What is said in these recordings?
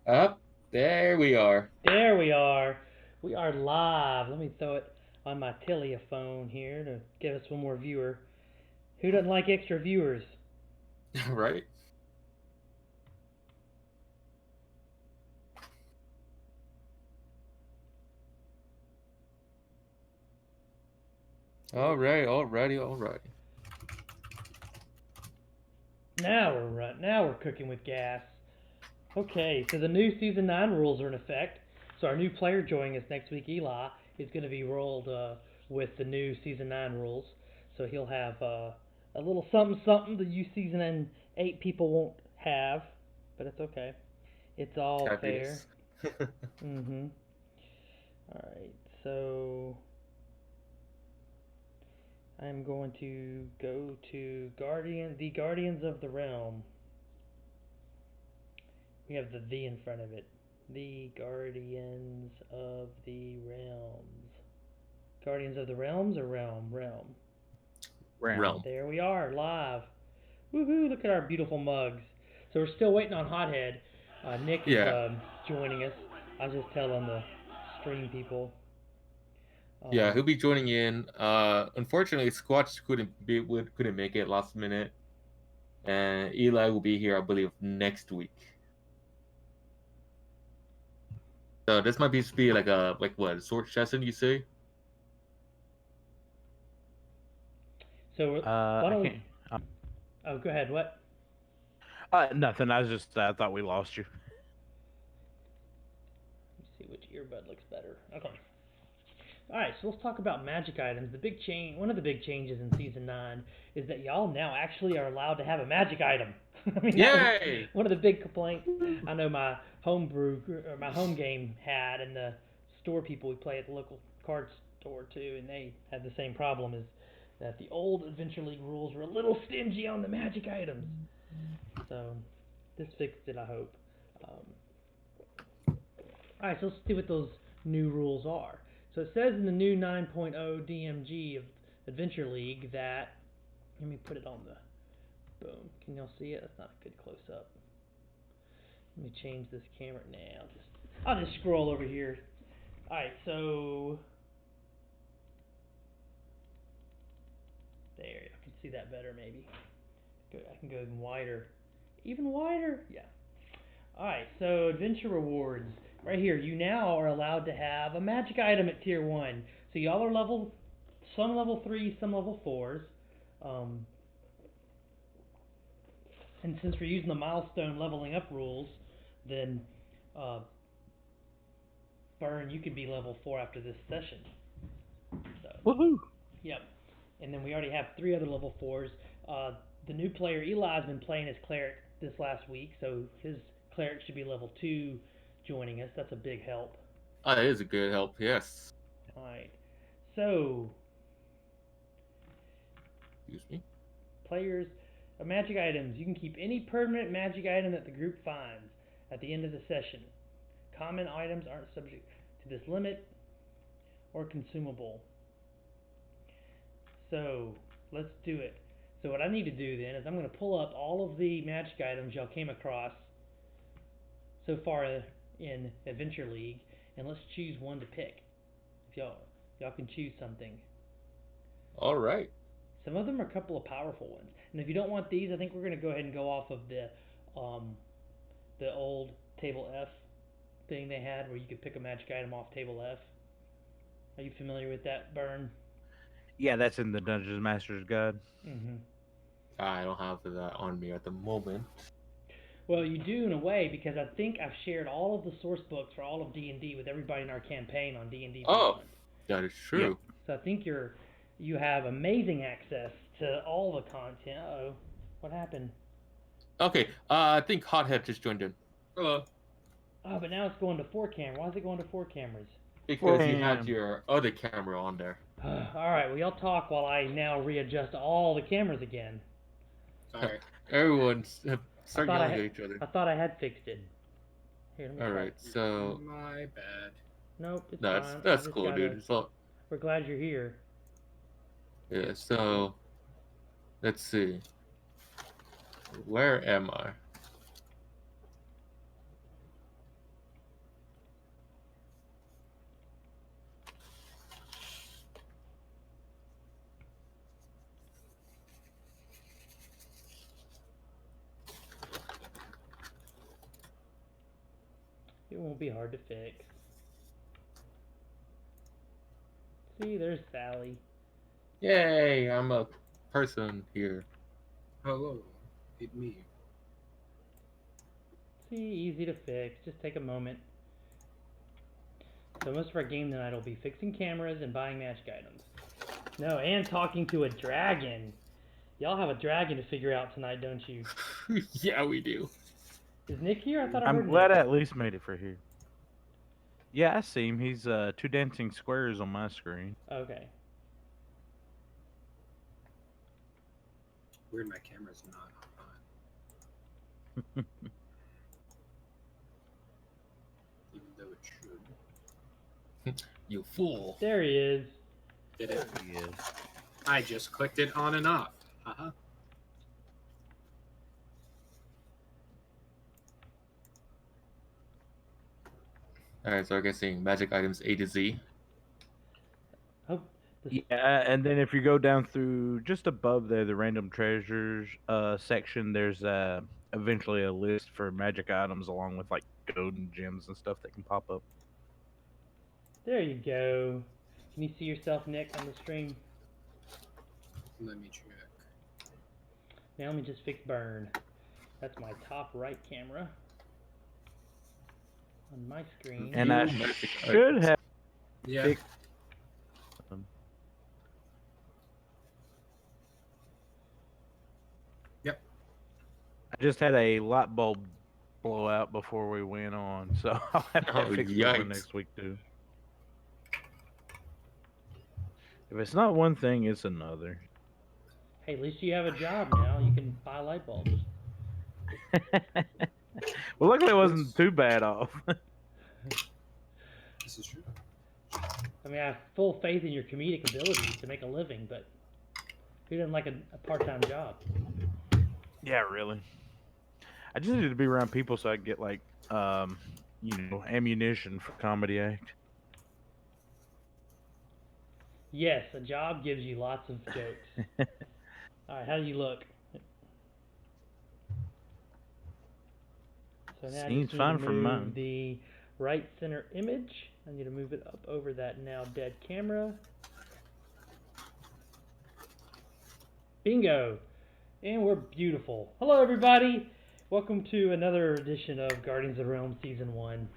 Up there we are. There we are. We are live. Let me throw it on my telephone here to give us one more viewer. Who doesn't like extra viewers? Right. All right. Alrighty. Alrighty. Now we're cooking with gas. Okay, so the new season 9 rules are in effect. So our new player joining us next week, Eli, is going to be rolled with the new season 9 rules. So he'll have a little something something that you season 8 people won't have, but it's okay. It's all fair. Fabulous. Mhm. All right. So I'm going to go to the Guardians of the Realm. We have the in front of it. The Guardians of the Realms. Guardians of the Realms or Realm? Realm. Realm. Realm. There we are, live. Woohoo! Look at our beautiful mugs. So we're still waiting on Hothead. Nick is Yeah. joining us. I was just telling the stream people. Yeah. Um, He'll be joining in. Unfortunately, Squatch couldn't make it last minute, and Eli will be here, I believe, next week. So this might be like a short session, you say? so why I don't we? can't. Oh, go ahead. What? Nothing. I was just. I thought we lost you. Let me see which earbud looks better. Okay. All right, so let's talk about magic items. The big change, one of the big changes in season 9 is that y'all now actually are allowed to have a magic item. I mean, that was Yay! one of the big complaints I know my my home game had, and the store people we play at the local card store too, and they had the same problem. Is that the old Adventure League rules were a little stingy on the magic items. So this fixed it, I hope. All right, so let's see what those new rules are. So it says in the new 9.0 DMG of Adventure League that, let me put it on the boom. Can y'all see it? That's not a good close up. Let me change this camera now. I'll just scroll over here. All right, so there, you can see that better maybe. I can go even wider. Even wider? Yeah. Alright, so adventure rewards. Right here, you now are allowed to have a magic item at tier 1. So y'all are some level 3, some level 4s. Um, and since we're using the milestone leveling up rules, then uh, Burn, you could be level 4 after this session. So, Woohoo! yep. And then we already have 3 other level 4s. The new player, Eli's been playing as cleric this last week, so his cleric should be level 2 joining us. That's a big help. Oh, that is a good help. Yes. Alright. So, Excuse me. players magic items. You can keep any permanent magic item that the group finds at the end of the session. Common items aren't subject to this limit or consumable. So, let's do it. So what I need to do then is I'm going to pull up all of the magic items y'all came across so far in Adventure League, and let's choose one to pick. If y'all can choose something. All right. Some of them are a couple of powerful ones. And if you don't want these, I think we're going to go ahead and go off of um, the old table F thing they had where you could pick a magic item off table F. Are you familiar with that, Burn? Yeah, that's in the Dungeons Master's Guide. Mm-hmm. I don't have that on me at the moment. Well, you do in a way because I think I've shared all of the source books for all of D&D with everybody in our campaign on D&D Oh, Beyond. that is Yep. true. So I think you have amazing access to all the content. Uh-oh. What happened? Okay. I think Hothead just joined in. Hello. Oh, but now it's going to 4 camera. Why is it going to 4 cameras? Because you had Damn. your other camera on there. Alright, well, y'all talk while I now readjust all the cameras again. Sorry. Everyone I start thought I yelling had, at each other. I thought I had fixed it. Here, let me All try. right. So My bad. Nope, it's that's fine. I that's just cool, dude. gotta. So We're glad you're here. yeah. So let's see. Where am I? It won't be hard to fix. See, there's Sally. Yay! I'm a person here. Hello, it's me. See, easy to fix. Just take a moment. So most of our game tonight will be fixing cameras and buying magic items. No, and talking to a dragon. Y'all have a dragon to figure out tonight, don't you? Yeah, we do. Is Nick here? I thought I I'm heard glad Nick. I at least made it for here. Yeah, I see him. He's 2 dancing squares on my screen. Okay. Weird, my camera's not on. Even though it should. You fool. There he is. Did it? He is. I just clicked it on and off. Haha. Alright, so I'm guessing magic items A to Z. Oh, this, Yeah, and then if you go down through just above there, the random treasures section, there's eventually a list for magic items along with like golden gems and stuff that can pop up. there you go. Can you see yourself, Nick, on the stream? Let me check. Now let me just fix burn. That's my top right camera on my screen. And I New magic should items. have Yeah. fixed. Yep. I just had a light bulb blow out before we went on, so I'll have to Oh, fix it one yikes. next week too. If it's not one thing, it's another. Hey, at least you have a job now. You can buy light bulbs. Well, luckily it wasn't too bad off. This is true. I mean, I have full faith in your comedic abilities to make a living, but who doesn't like a part-time job? Yeah, really. I just needed to be around people so I could get like, ammunition for comedy act. Yes, a job gives you lots of jokes. All right, how do you look? So now I Seems just need fine to from move mine. the right center image. I need to move it up over that now dead camera. Bingo! And we're beautiful. Hello, everybody! Welcome to another edition of Guardians of the Realm Season 1.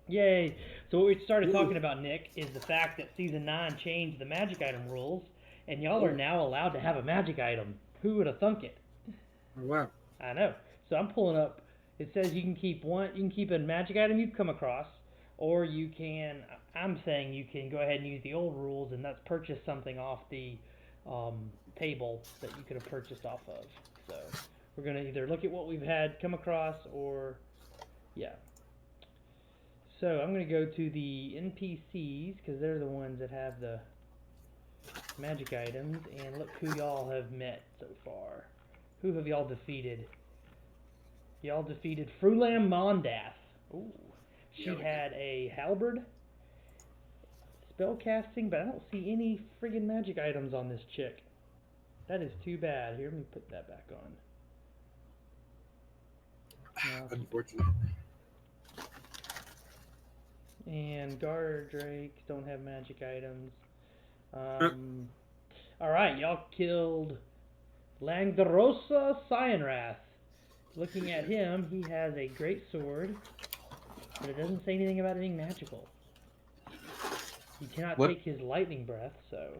Yay! So what we started talking about, Nick, is the fact that Season 9 changed the magic item rules, and y'all are now allowed to have a magic item. Who would have thunk it? Oh, wow. I know. So I'm pulling up. It says you can keep one. You can keep a magic item you've come across, or you can. I'm saying you can go ahead and use the old rules, and that's purchase something off the table that you could have purchased off of. So we're gonna either look at what we've had come across, or yeah. So I'm gonna go to the NPCs because they're the ones that have the magic items, and look who y'all have met so far. Who have y'all defeated? Y'all defeated Frulam Mondath. Ooh. She Yeah, we had a halberd, spellcasting, but I don't see any friggin' magic items on this chick. That is too bad. Here, let me put that back on. Now, Unfortunate. and Guard Drake don't have magic items. Alright, y'all killed Langdarosa Cyanrath. Looking at him, he has a great sword, but it doesn't say anything about it being magical. He cannot What? take his lightning breath, so...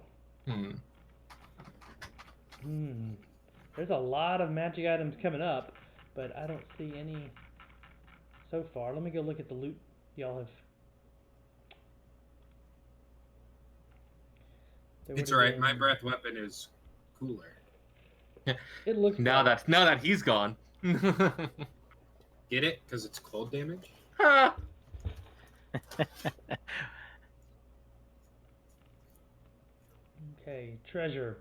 There's a lot of magic items coming up, but I don't see any so far. Let me go look at the loot y'all have... It's alright. My breath weapon is cooler. It looks now like... that he's gone. Get it? Because it's cold damage? Ha! Okay, treasure.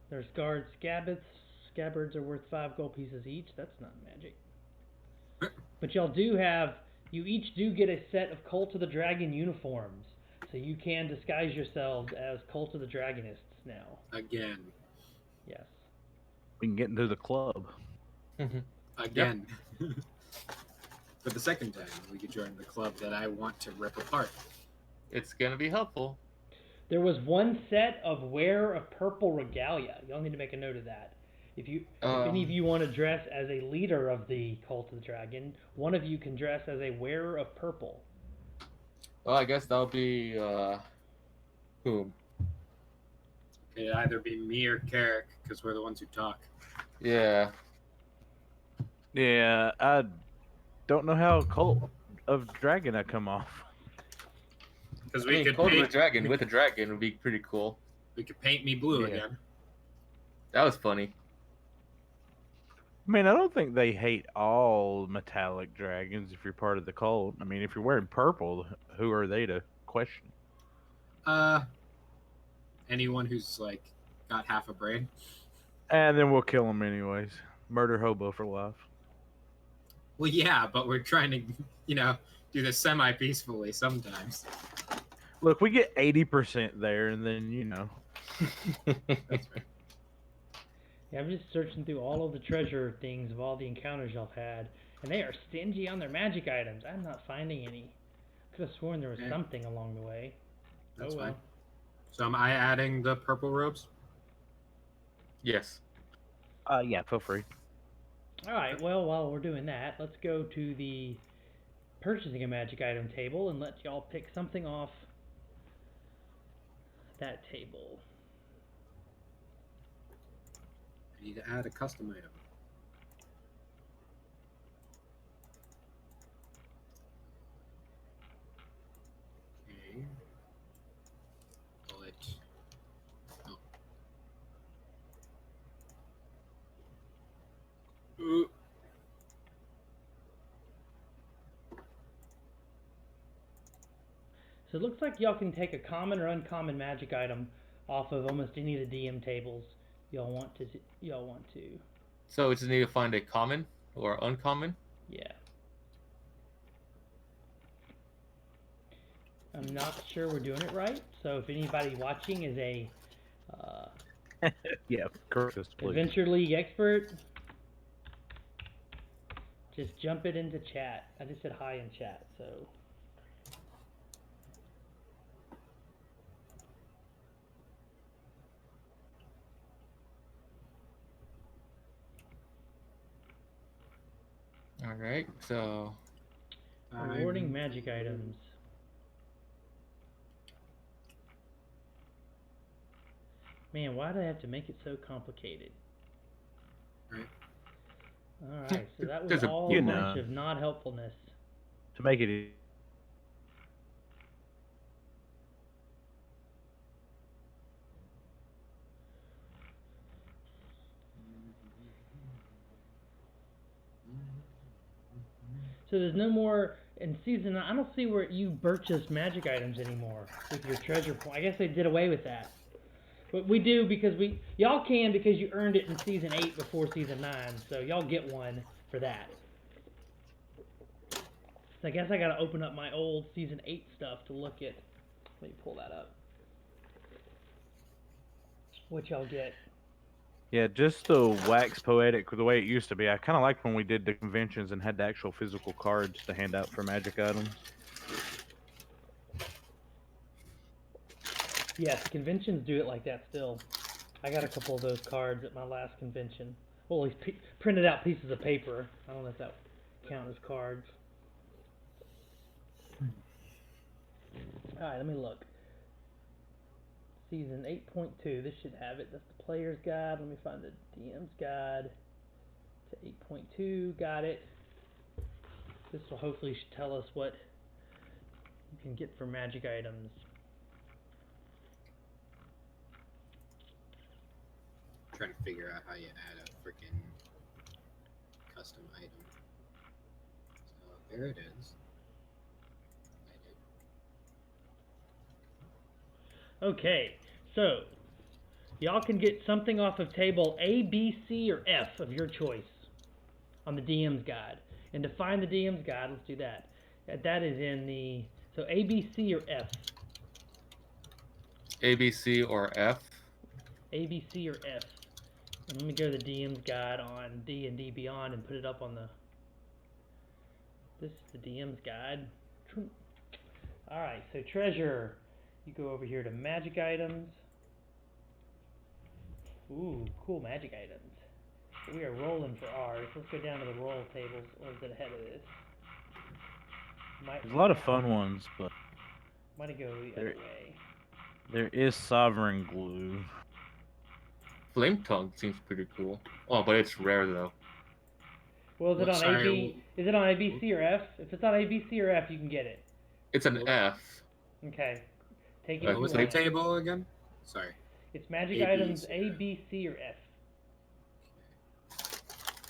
There's guard scabbards. Scabbards are worth 5 gold pieces each. That's not magic. But y'all do have... You each do get a set of Cult of the Dragon uniforms. So you can disguise yourselves as Cult of the Dragonists now. Again. Yes. We can get into the club. Again. For the second time, we could join the club that I want to rip apart. It's gonna be helpful. There was one set of wearer of purple regalia. Y'all need to make a note of that. If any of you want to dress as a leader of the Cult of the Dragon, one of you can dress as a wearer of purple. Well, I guess that'll be whom? It'd either be me or Carrick, because we're the ones who talk. Yeah. Yeah, I don't know how Cult of Dragon I come off. Because I mean, Cult of the Dragon with a dragon would be pretty cool. We could paint me blue Yeah. again. That was funny. I mean, I don't think they hate all metallic dragons if you're part of the cult. I mean, if you're wearing purple, who are they to question? Anyone who's like got half a brain. And then we'll kill them anyways. Murder hobo for life. Well, yeah, but we're trying to, do this semi-peacefully sometimes. Look, we get 80% there, and then That's right. Yeah, I'm just searching through all of the treasure things of all the encounters y'all had, and they are stingy on their magic items. I'm not finding any. Could have sworn there was Yeah. something along the way. That's oh well. fine. So am I adding the purple robes? Yes. Yeah, feel free. Alright, well, while we're doing that, let's go to the purchasing a magic item table and let y'all pick something off that table. I need to add a custom item. Okay. Bullet. Oh. Ooh. So it looks like y'all can take a common or uncommon magic item off of almost any of the DM tables y'all want to. So we just need to find a common or uncommon. Yeah. I'm not sure we're doing it right, so if anybody watching is a Yeah, correct us, please. Adventure League expert, just jump it into chat. I just said hi in chat, so. All right. So Rewarding magic items. Man, why do I have to make it so complicated? Right. Alright, so that was There's a- all a bunch of not helpfulness. To make it So there's no more in season 9. I don't see where you purchase magic items anymore with your treasure point. I guess they did away with that. But we do because y'all can because you earned it in season 8 before season 9. So y'all get one for that. So I guess I gotta open up my old season 8 stuff to look at. Let me pull that up. What y'all get. Yeah, just the wax poetic the way it used to be. I kind of liked when we did the conventions and had the actual physical cards to hand out for magic items. Yes, conventions do it like that still. I got a couple of those cards at my last convention. Well, at least printed out pieces of paper. I don't know if that count as cards. Alright, let me look. Season 8.2, this should have it. That's the player's guide. Let me find the DM's guide to 8.2. Got it. This will hopefully tell us what you can get for magic items. Trying to figure out how you add a freaking custom item. So there it is. Okay, so y'all can get something off of table A, B, C, or F of your choice on the DM's guide. And to find the DM's guide, let's do that. That is in the, so A, B, C, or F. A, B, C, or F. A, B, C, or F. And let me go to the DM's guide on D&D Beyond and put it up on the This is the DM's guide. Alright, so treasure. You go over here to magic items. Ooh, cool magic items. We are rolling for ours. Let's go down to the roll tables. Or is it ahead of this? There's a lot of fun ones, but Might go the other way. there is Sovereign Glue. Flame Tongue seems pretty cool. Oh, but it's rare though. Well, is it What, on sorry, AB? Is it on ABC or F? If it's on ABC or F, you can get it. It's an F. Okay. Take it. What if What was you the want. table again? Sorry. It's magic A, B, items C, A, or F. B, C, or F.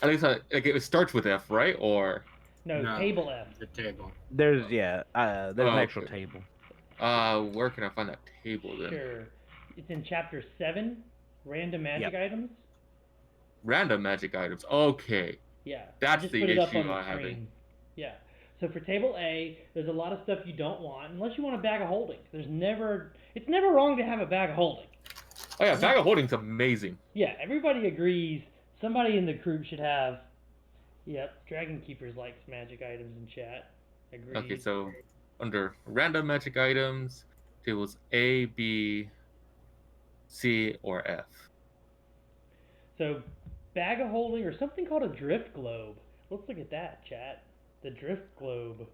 At least like, it starts with F, right? Or No, No. table F. The table. There's there's an actual okay. table. Where can I find that table then? Sure. It's in chapter 7, random magic items. Random magic items. Okay. Yeah. That's I just the put it up issue on the I'm screen. having. Yeah. So for table A, there's a lot of stuff you don't want unless you want a bag of holding. It's never wrong to have a bag of holding. Oh yeah, bag of holding's amazing. Yeah, everybody agrees. Somebody in the group should have. Yep, Dragon Keepers likes magic items in chat. Agreed. Okay, so under random magic items, tables A, B, C, or F. So, bag of holding or something called a drift globe. Let's look at that, chat. The drift globe.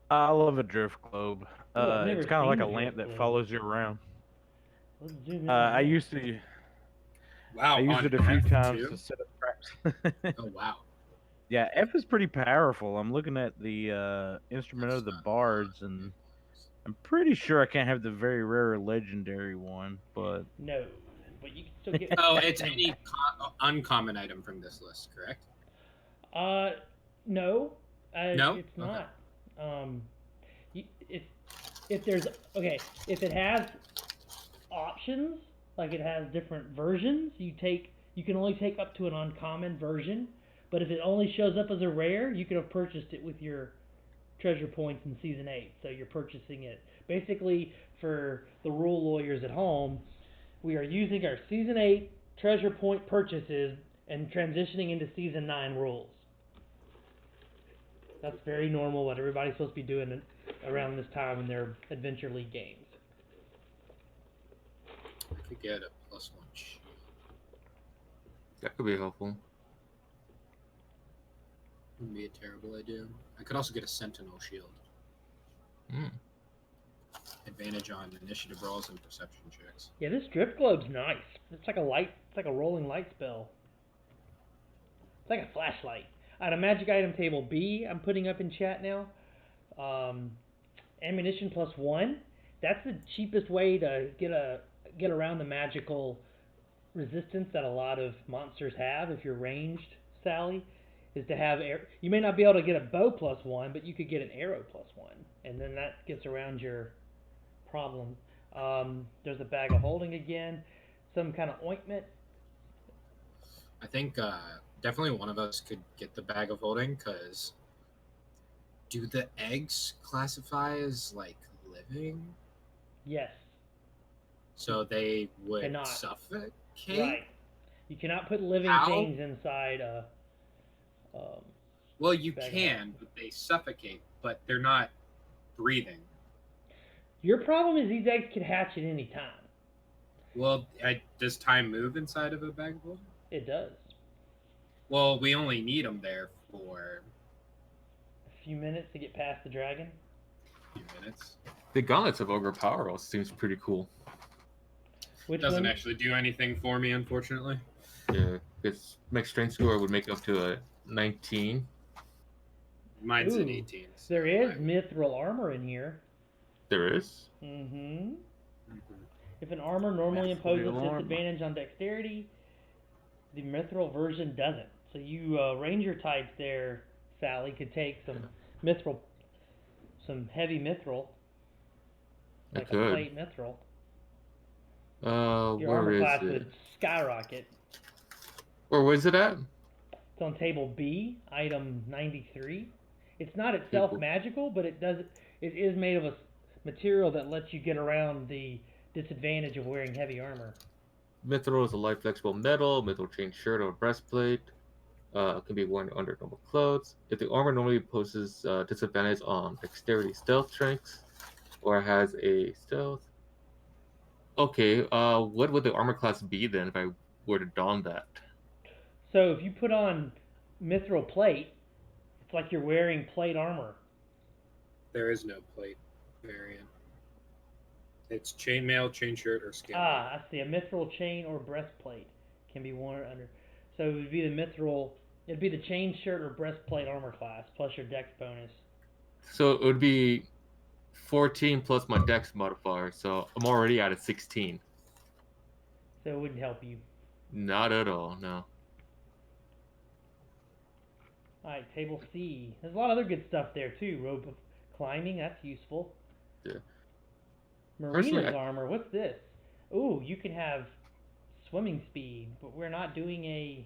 I love a drift globe. Ooh, I've never It's kind of like seen a a lamp drift that globe. follows you around. Let's zoom in. I used to. Wow. I used on it a few F times too? to set up traps. Oh wow. Yeah, F is pretty powerful. I'm looking at the instrument of the That's not- bards, and I'm pretty sure I can't have the very rare legendary one, but No, but you can still get. Oh, it's any uncommon item from this list, correct? No. No? It's Okay. not. If there's if it has options, like it has different versions, you can only take up to an uncommon version. But if it only shows up as a rare, you could have purchased it with your treasure points in season 8. So you're purchasing it basically for the rule lawyers at home. We are using our season 8 treasure point purchases and transitioning into season 9 rules. That's very normal. What everybody's supposed to be doing around this time in their Adventure League games. I could get a +1 shield. That could be helpful. Wouldn't be a terrible idea. I could also get a Sentinel shield. Mm. Advantage on initiative rolls and perception checks. Yeah, this drift globe's nice. It's like a rolling light spell. It's like a flashlight. On a magic item table B, I'm putting up in chat now. Ammunition +1. That's the cheapest way to get around the magical resistance that a lot of monsters have. If you're ranged, Sally, is to have you may not be able to get a bow +1, but you could get an arrow +1, and then that gets around your problem. There's a bag of holding again, some kind of ointment. I think definitely one of us could get the bag of holding, because do the eggs classify as like living? Yes. So they would Cannot. suffocate? Right. You cannot put living How? things inside a. Well, you bag of can, holding. but they suffocate, but they're not breathing. Your problem is these eggs could hatch at any time. Well, does time move inside of a bag of holding? It does. Well, we only need them there for A few minutes to get past the dragon. a few minutes. The Gauntlets of Ogre Power also seems pretty cool. Which Doesn't one? actually do anything for me, unfortunately. Yeah, this max strength score would make it up to a 19. Mine's an Ooh, 18. so There is I- mithril armor in here. There is. Mm-hmm. Mhm. If an armor normally Mithril imposes armor. disadvantage on dexterity, the mithril version doesn't. So you ranger types there, Sally, could take some mithril, some heavy mithril, I like a could. plate mithril. Your Where armor is class it? would skyrocket. Where is it at? It's on table B, item 93. It's not itself Table- magical, but it is made of a material that lets you get around the disadvantage of wearing heavy armor. Mithril is a light flexible metal. Mithril chain shirt or breastplate. can be worn under normal clothes. If the armor normally poses disadvantage on dexterity stealth strengths, or has a stealth. Okay, what would the armor class be then if I were to don that? So if you put on mithril plate, it's like you're wearing plate armor. There is no plate variant. It's chainmail, chain shirt, or skin. Ah, I see. A mithril chain or breastplate can be worn under. So it would be the mithril. It'd be the chain shirt or breastplate armor class plus your dex bonus. So it would be 14 plus my dex modifier, so I'm already at a 16. So it wouldn't help you. Not at all, no. All right, table C. There's a lot of other good stuff there too. Rope of climbing, that's useful. Yeah. Mariner's Personally, armor. What's this? Ooh, you can have swimming speed, but we're not doing a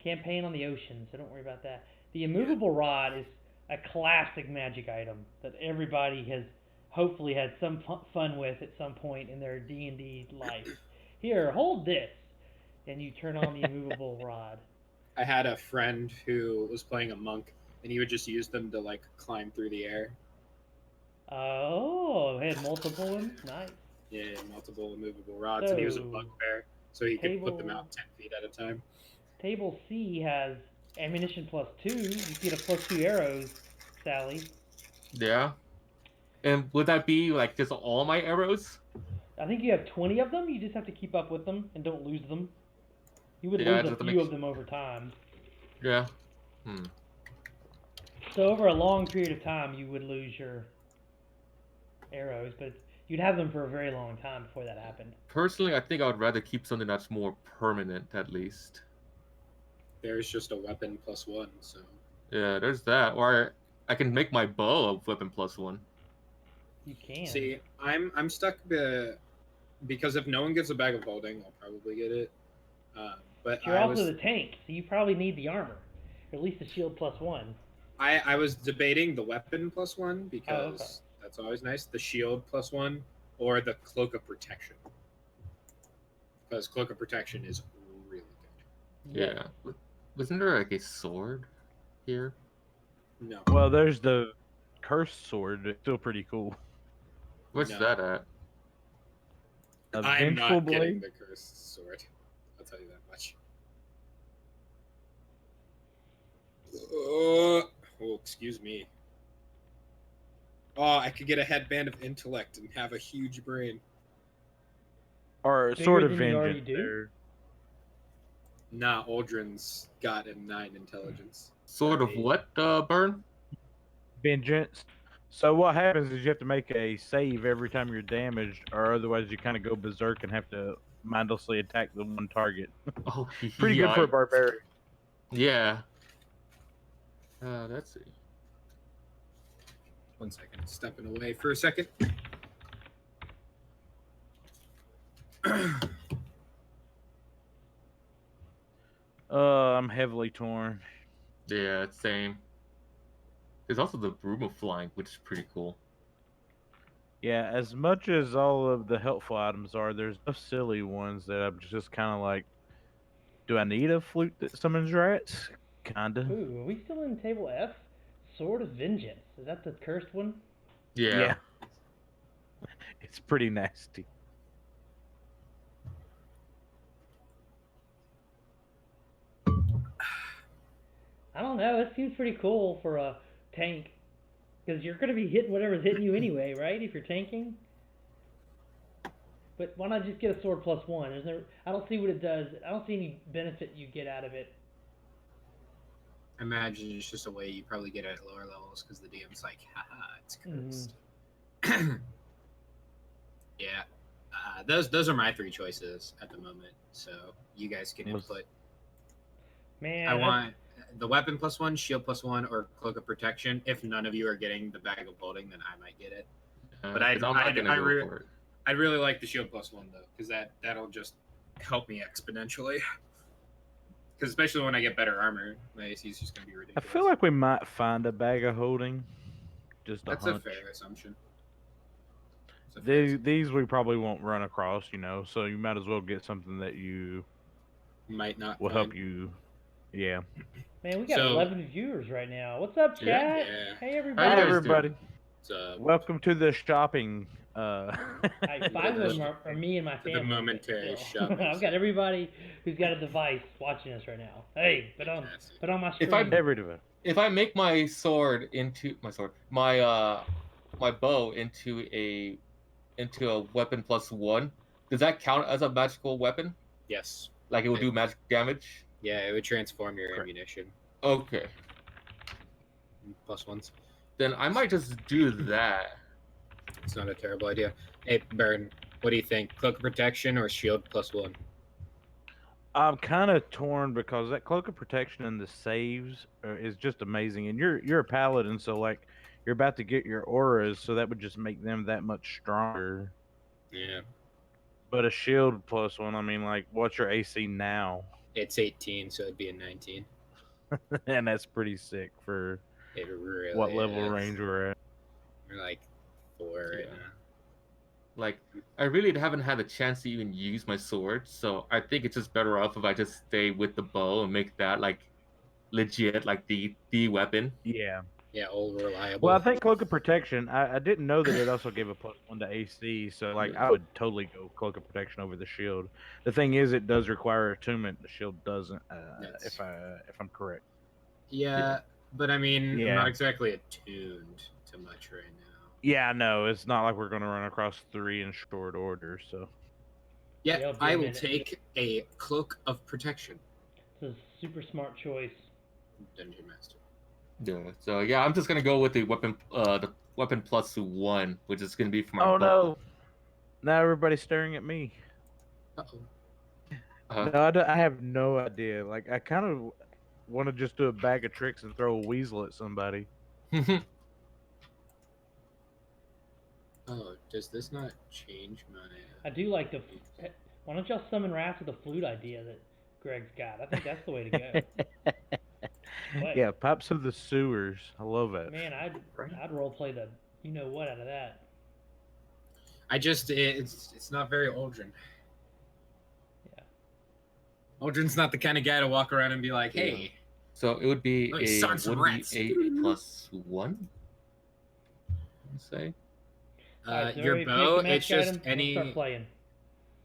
campaign on the ocean, so don't worry about that. The immovable rod is a classic magic item that everybody has hopefully had some fun with at some point in their D&D life. Here, hold this, and you turn on the immovable rod. I had a friend who was playing a monk, and he would just use them to like climb through the air. Oh, had multiple ones? Nice. Yeah, multiple immovable rods, and he was a So, bugbear, so he could put them out 10 feet at a time. Table C has ammunition +2. You get a +2 arrows, Sally. yeah. And would that be like just all my arrows? I think you have 20 of them. You just have to keep up with them and don't lose them. You would Yeah, lose a just to few make. of them over time. Yeah. So over a long period of time, you would lose your arrows, but you'd have them for a very long time before that happened. Personally, I think I would rather keep something that's more permanent, at least. There's just a weapon +1, so Yeah, there's that. Or I can make my bow a weapon +1. You can. see, I'm stuck because if no one gets a bag of holding, I'll probably get it. But You're I also was the tank, so you probably need the armor, or at least the shield +1. I was debating the weapon +1 because okay. that's always nice. The shield +1 or the cloak of protection, because cloak of protection is really good. Yeah. Wasn't there like a sword here? No, Well, there's the cursed sword. It's still pretty cool. What's No. that at? A I'm vengeful not getting blade. the cursed sword. I'll tell you that much. Oh, excuse me. Oh, I could get a headband of intellect and have a huge brain. Or Bigger sword of than you already vengeance. do? There. Nah, Aldrin's got a 9 intelligence. Sword Or of 8. what, Burn? Vengeance. So what happens is you have to make a save every time you're damaged, or otherwise you kind of go berserk and have to mindlessly attack the one target. Oh, Pretty good for a barbarian. Yeah. Let's see. 1 second. Stepping away for a second. I'm heavily torn. Yeah, same. There's also the broom of flying, which is pretty cool. Yeah, as much as all of the helpful items are, there's enough silly ones that I'm just kind of like, do I need a flute that summons rats? Kinda. Ooh, are we still in table F? Sword of Vengeance. Is that the cursed one? Yeah. It's pretty nasty. I don't know. It seems pretty cool for a tank. Because you're going to be hitting whatever's hitting you anyway, right? If you're tanking? But why not just get a sword +1? I don't see what it does. I don't see any benefit you get out of it. I imagine it's just a way you probably get it at lower levels because the DM's like, haha, it's cursed. Yeah. Those are my 3 choices at the moment. So you guys can input. Man, I want the weapon +1, shield +1, or cloak of protection. If none of you are getting the bag of holding, then I might get it. But I'm not gonna go for it. I'd really like the shield +1 though, because that'll just help me exponentially. Because especially when I get better armor, my AC is just gonna be I ridiculous. feel like we might find a bag of holding. Just that's hunch. a fair assumption. These we probably won't run across, so you might as well get something that you might not will find. help you. Yeah. Man, we got So- 11 viewers right now. What's up, chat? Yeah. Yeah. Hey, How everybody. you Hi, guys everybody. So Welcome to the shopping. Like, 5 of them are me and my the family. but momentary still. shopping I've got everybody who's got a device watching us right now. Hey, put on my If screen. Every device. If I make my sword into my bow into a weapon +1, does that count as a magical weapon? Yes. Like it will do magic damage? Yeah, it would transform your Correct. ammunition. Okay. +1s. Then I might just do that. It's not a terrible idea. Hey, Burn, what do you think? Cloak of protection or shield +1? I'm kind of torn because that cloak of protection and the saves is just amazing. And you're a paladin, so like you're about to get your auras, so that would just make them that much stronger. Yeah. But a shield +1, I mean, like, what's your AC now? It's 18, so it'd be a 19. And that's pretty sick for It really what level is. range we're at. We're like 4 right Yeah. now. Like I really haven't had a chance to even use my sword, so I think it's just better off if I just stay with the bow and make that like legit, like the weapon. Yeah. Yeah, all reliable. Well, I think cloak of protection. I didn't know that it also gave a +1 to AC, so like Yeah. I would totally go cloak of protection over the shield. The thing is, it does require attunement. The shield doesn't. That's- If I'm correct. yeah, but I mean, I'm Yeah. not exactly attuned to much right now. Yeah, no, it's not like we're gonna run across 3 in short order. So Yeah, Yeah, it'll be I a will minute. take a cloak of protection, It's a super smart choice. Dungeon Master. Yeah. So yeah, I'm just gonna go with the weapon +1, which is gonna be for my oh bow. no, now everybody's staring at me. Uh-oh. No, I have no idea. Like I kind of want to just do a bag of tricks and throw a weasel at somebody. Oh, does this not change my... I do like the. Why don't y'all summon rats with the flute idea that Greg's got? I think that's the way to go. What? Yeah, pipes of the sewers. I love it. Man, Right. I'd role play the you know what out of that. It's not very Aldrin. Yeah. Aldrin's not the kind of guy to walk around and be like, hey, So it would be Let me a start some 1d8 +1. Let's say. Alright, so your everybody bow, pick the it's magic just item, we'll start playing.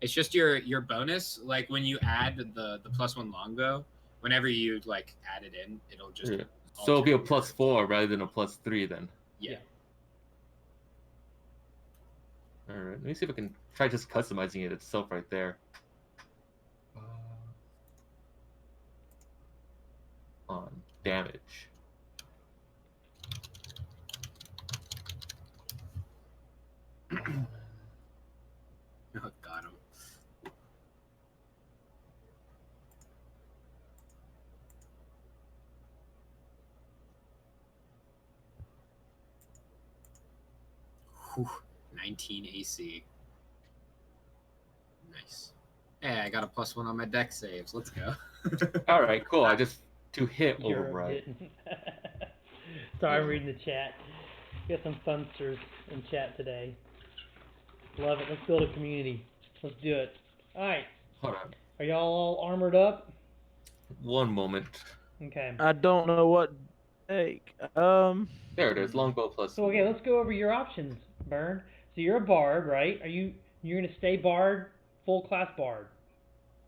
it's just your bonus. Like when you add the +1 longbow, whenever you like add it in, it'll just Yeah. So it'll be a alter your- +4 rather than a +3 then. Yeah. All right. Let me see if I can try just customizing it itself right there. On damage. Oh, got him. Whew, 19 AC. Nice. Hey, I got a +1 on my deck saves. Let's go. All right, cool. I just to hit Europe override. didn't. Sorry, I'm Yeah. reading the chat. Got some funsters in chat today. Love it. Let's build a community. Let's do it. Alright. Hold on. Are y'all all armored up? One moment. Okay. I don't know what to take. There it is. Longbow +1. So okay, let's go over your options, Burn. So you're a bard, right? You're gonna stay bard, full class bard.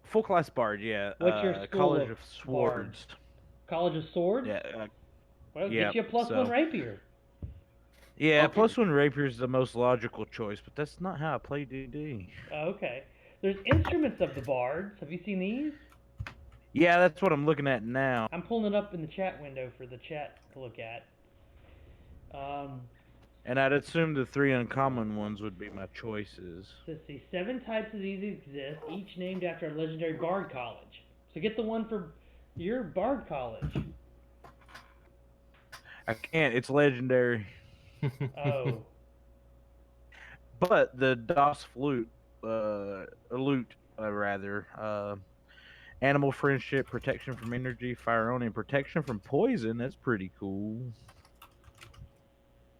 Full class bard, yeah. What's your school College of of Swords. College of Swords? Yeah. Well, yeah, get you a +1 so- rapier. Yeah, Okay. +1 rapier is the most logical choice, but that's not how I play D&D. Oh, okay. There's instruments of the bards. Have you seen these? Yeah, that's what I'm looking at now. I'm pulling it up in the chat window for the chat to look at. And I'd assume the 3 uncommon ones would be my choices. Let's see. 7 types of these exist, each named after a legendary bard college. So get the one for your bard college. I can't, it's legendary. Oh. But the Das Flute, Loot, rather, animal friendship, protection from energy, fire only, and protection from poison. That's pretty cool.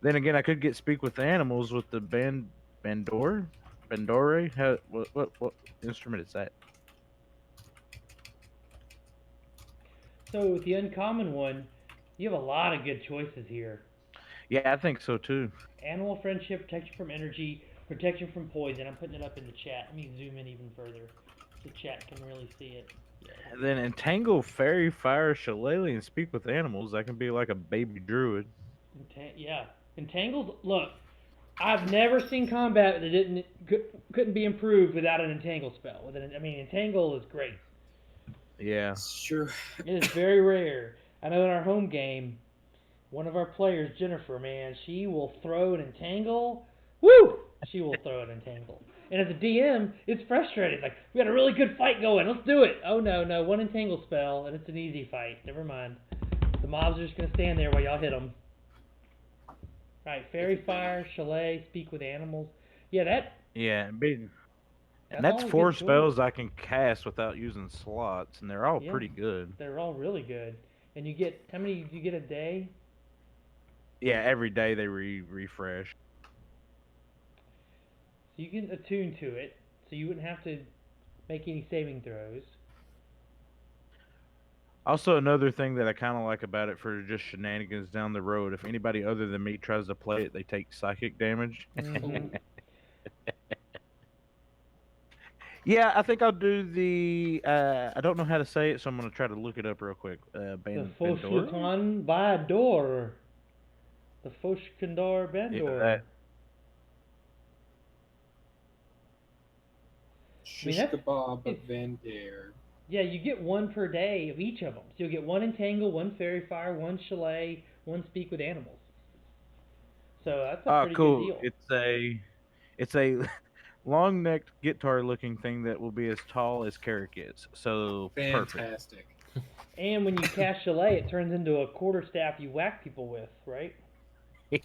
Then again, I could get speak with animals with the Bandore. What instrument is that? So with the uncommon one, you have a lot of good choices here. Yeah, I think so too. Animal friendship, protection from energy, protection from poison. I'm putting it up in the chat. Let me zoom in even further. The chat can really see it. Yeah, here And we then go. entangle fairy, fire, shillelagh, and speak with animals. That can be like a baby druid. Yeah, Entangles. Look, I've never seen combat that couldn't be improved without an entangle spell. I mean, entangle is great. Yeah. It's true. It is very rare. I know in our home game, one of our players, Jennifer, man, she will throw an entangle. Woo! She will throw an entangle. And as a DM, it's frustrating. Like, we got a really good fight going. Let's do it. Oh, no, no. One entangle spell, and it's an easy fight. Never mind. The mobs are just going to stand there while y'all hit them. Alright, Fairy Fire, Chalet, Speak with Animals. Yeah, Yeah. And that's that's all a four good choice. spells I can cast without using slots, and they're all Yeah, pretty good. they're all really good. And you get, how many do you get a day? Yeah, every day they refresh. So you can attune to it, so you wouldn't have to make any saving throws. Also, another thing that I kind of like about it for just shenanigans down the road, if anybody other than me tries to play it, they take psychic damage. Mm-hmm. Yeah, I think I'll do the. I don't know how to say it, so I'm gonna try to look it up real quick. The Bandora. Foshukan Bador. The Foshkandar Yeah, Bandor. that. I mean, Shish kebab of it's, Van Dare. yeah, you get one per day of each of them. So you'll get one Entangle, one Fairy Fire, one Chalet, one Speak with Animals. So that's a Ah, pretty good cool. deal. It's a long necked guitar looking thing that will be as tall as Carrick is. So perfect. Fantastic. And when you cast Chalet, it turns into a quarterstaff you whack people with, right? I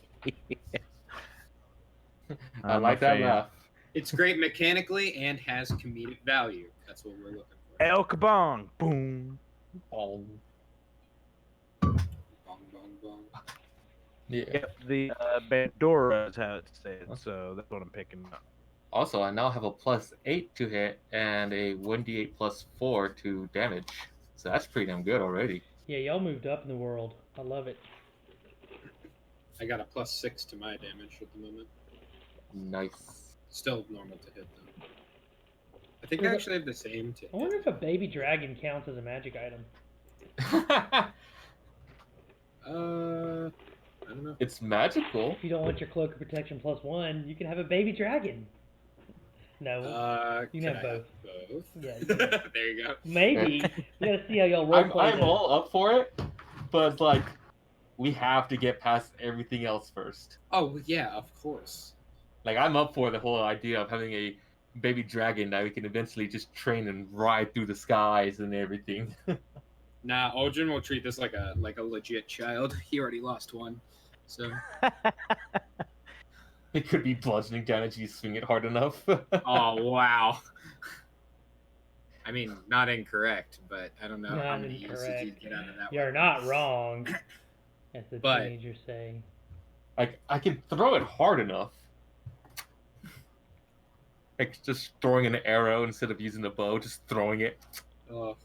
I'm a like that fan. laugh. It's great mechanically and has comedic value. That's what we're looking for. El Kabong. Boom. Oh, Bong, bong, bong. yeah. Yep, the Bandora is how it's said. So that's what I'm picking up. Also, I now have a +8 to hit and a 1d8 +4 to damage. So that's pretty damn good already. Yeah, y'all moved up in the world. I love it. I got a +6 to my damage at the moment. Nice. Still normal to hit though. I think Well, I actually have the same to I wonder hit. if a baby dragon counts as a magic item. I don't know. It's magical. If you don't want your cloak of protection +1, you can have a baby dragon. No, you can Can have I both. have both? Yeah, you can have both. There you go. Maybe. We gotta see how y'all roleplay I'm this. all up for it, but it's like we have to get past everything else first. Oh yeah, of course. Like I'm up for the whole idea of having a baby dragon that we can eventually just train and ride through the skies and everything. Nah, Ojin will treat this like a legit child. He already lost one, so. It could be bludgeoning damage if you swing it hard enough. Oh wow. I mean, not incorrect, but I don't know how Not many uses incorrect. you'd get out of that You're one. not wrong, as the But- teenagers say. Like I can throw it hard enough. Like just throwing an arrow instead of using the bow, just throwing it. Oh,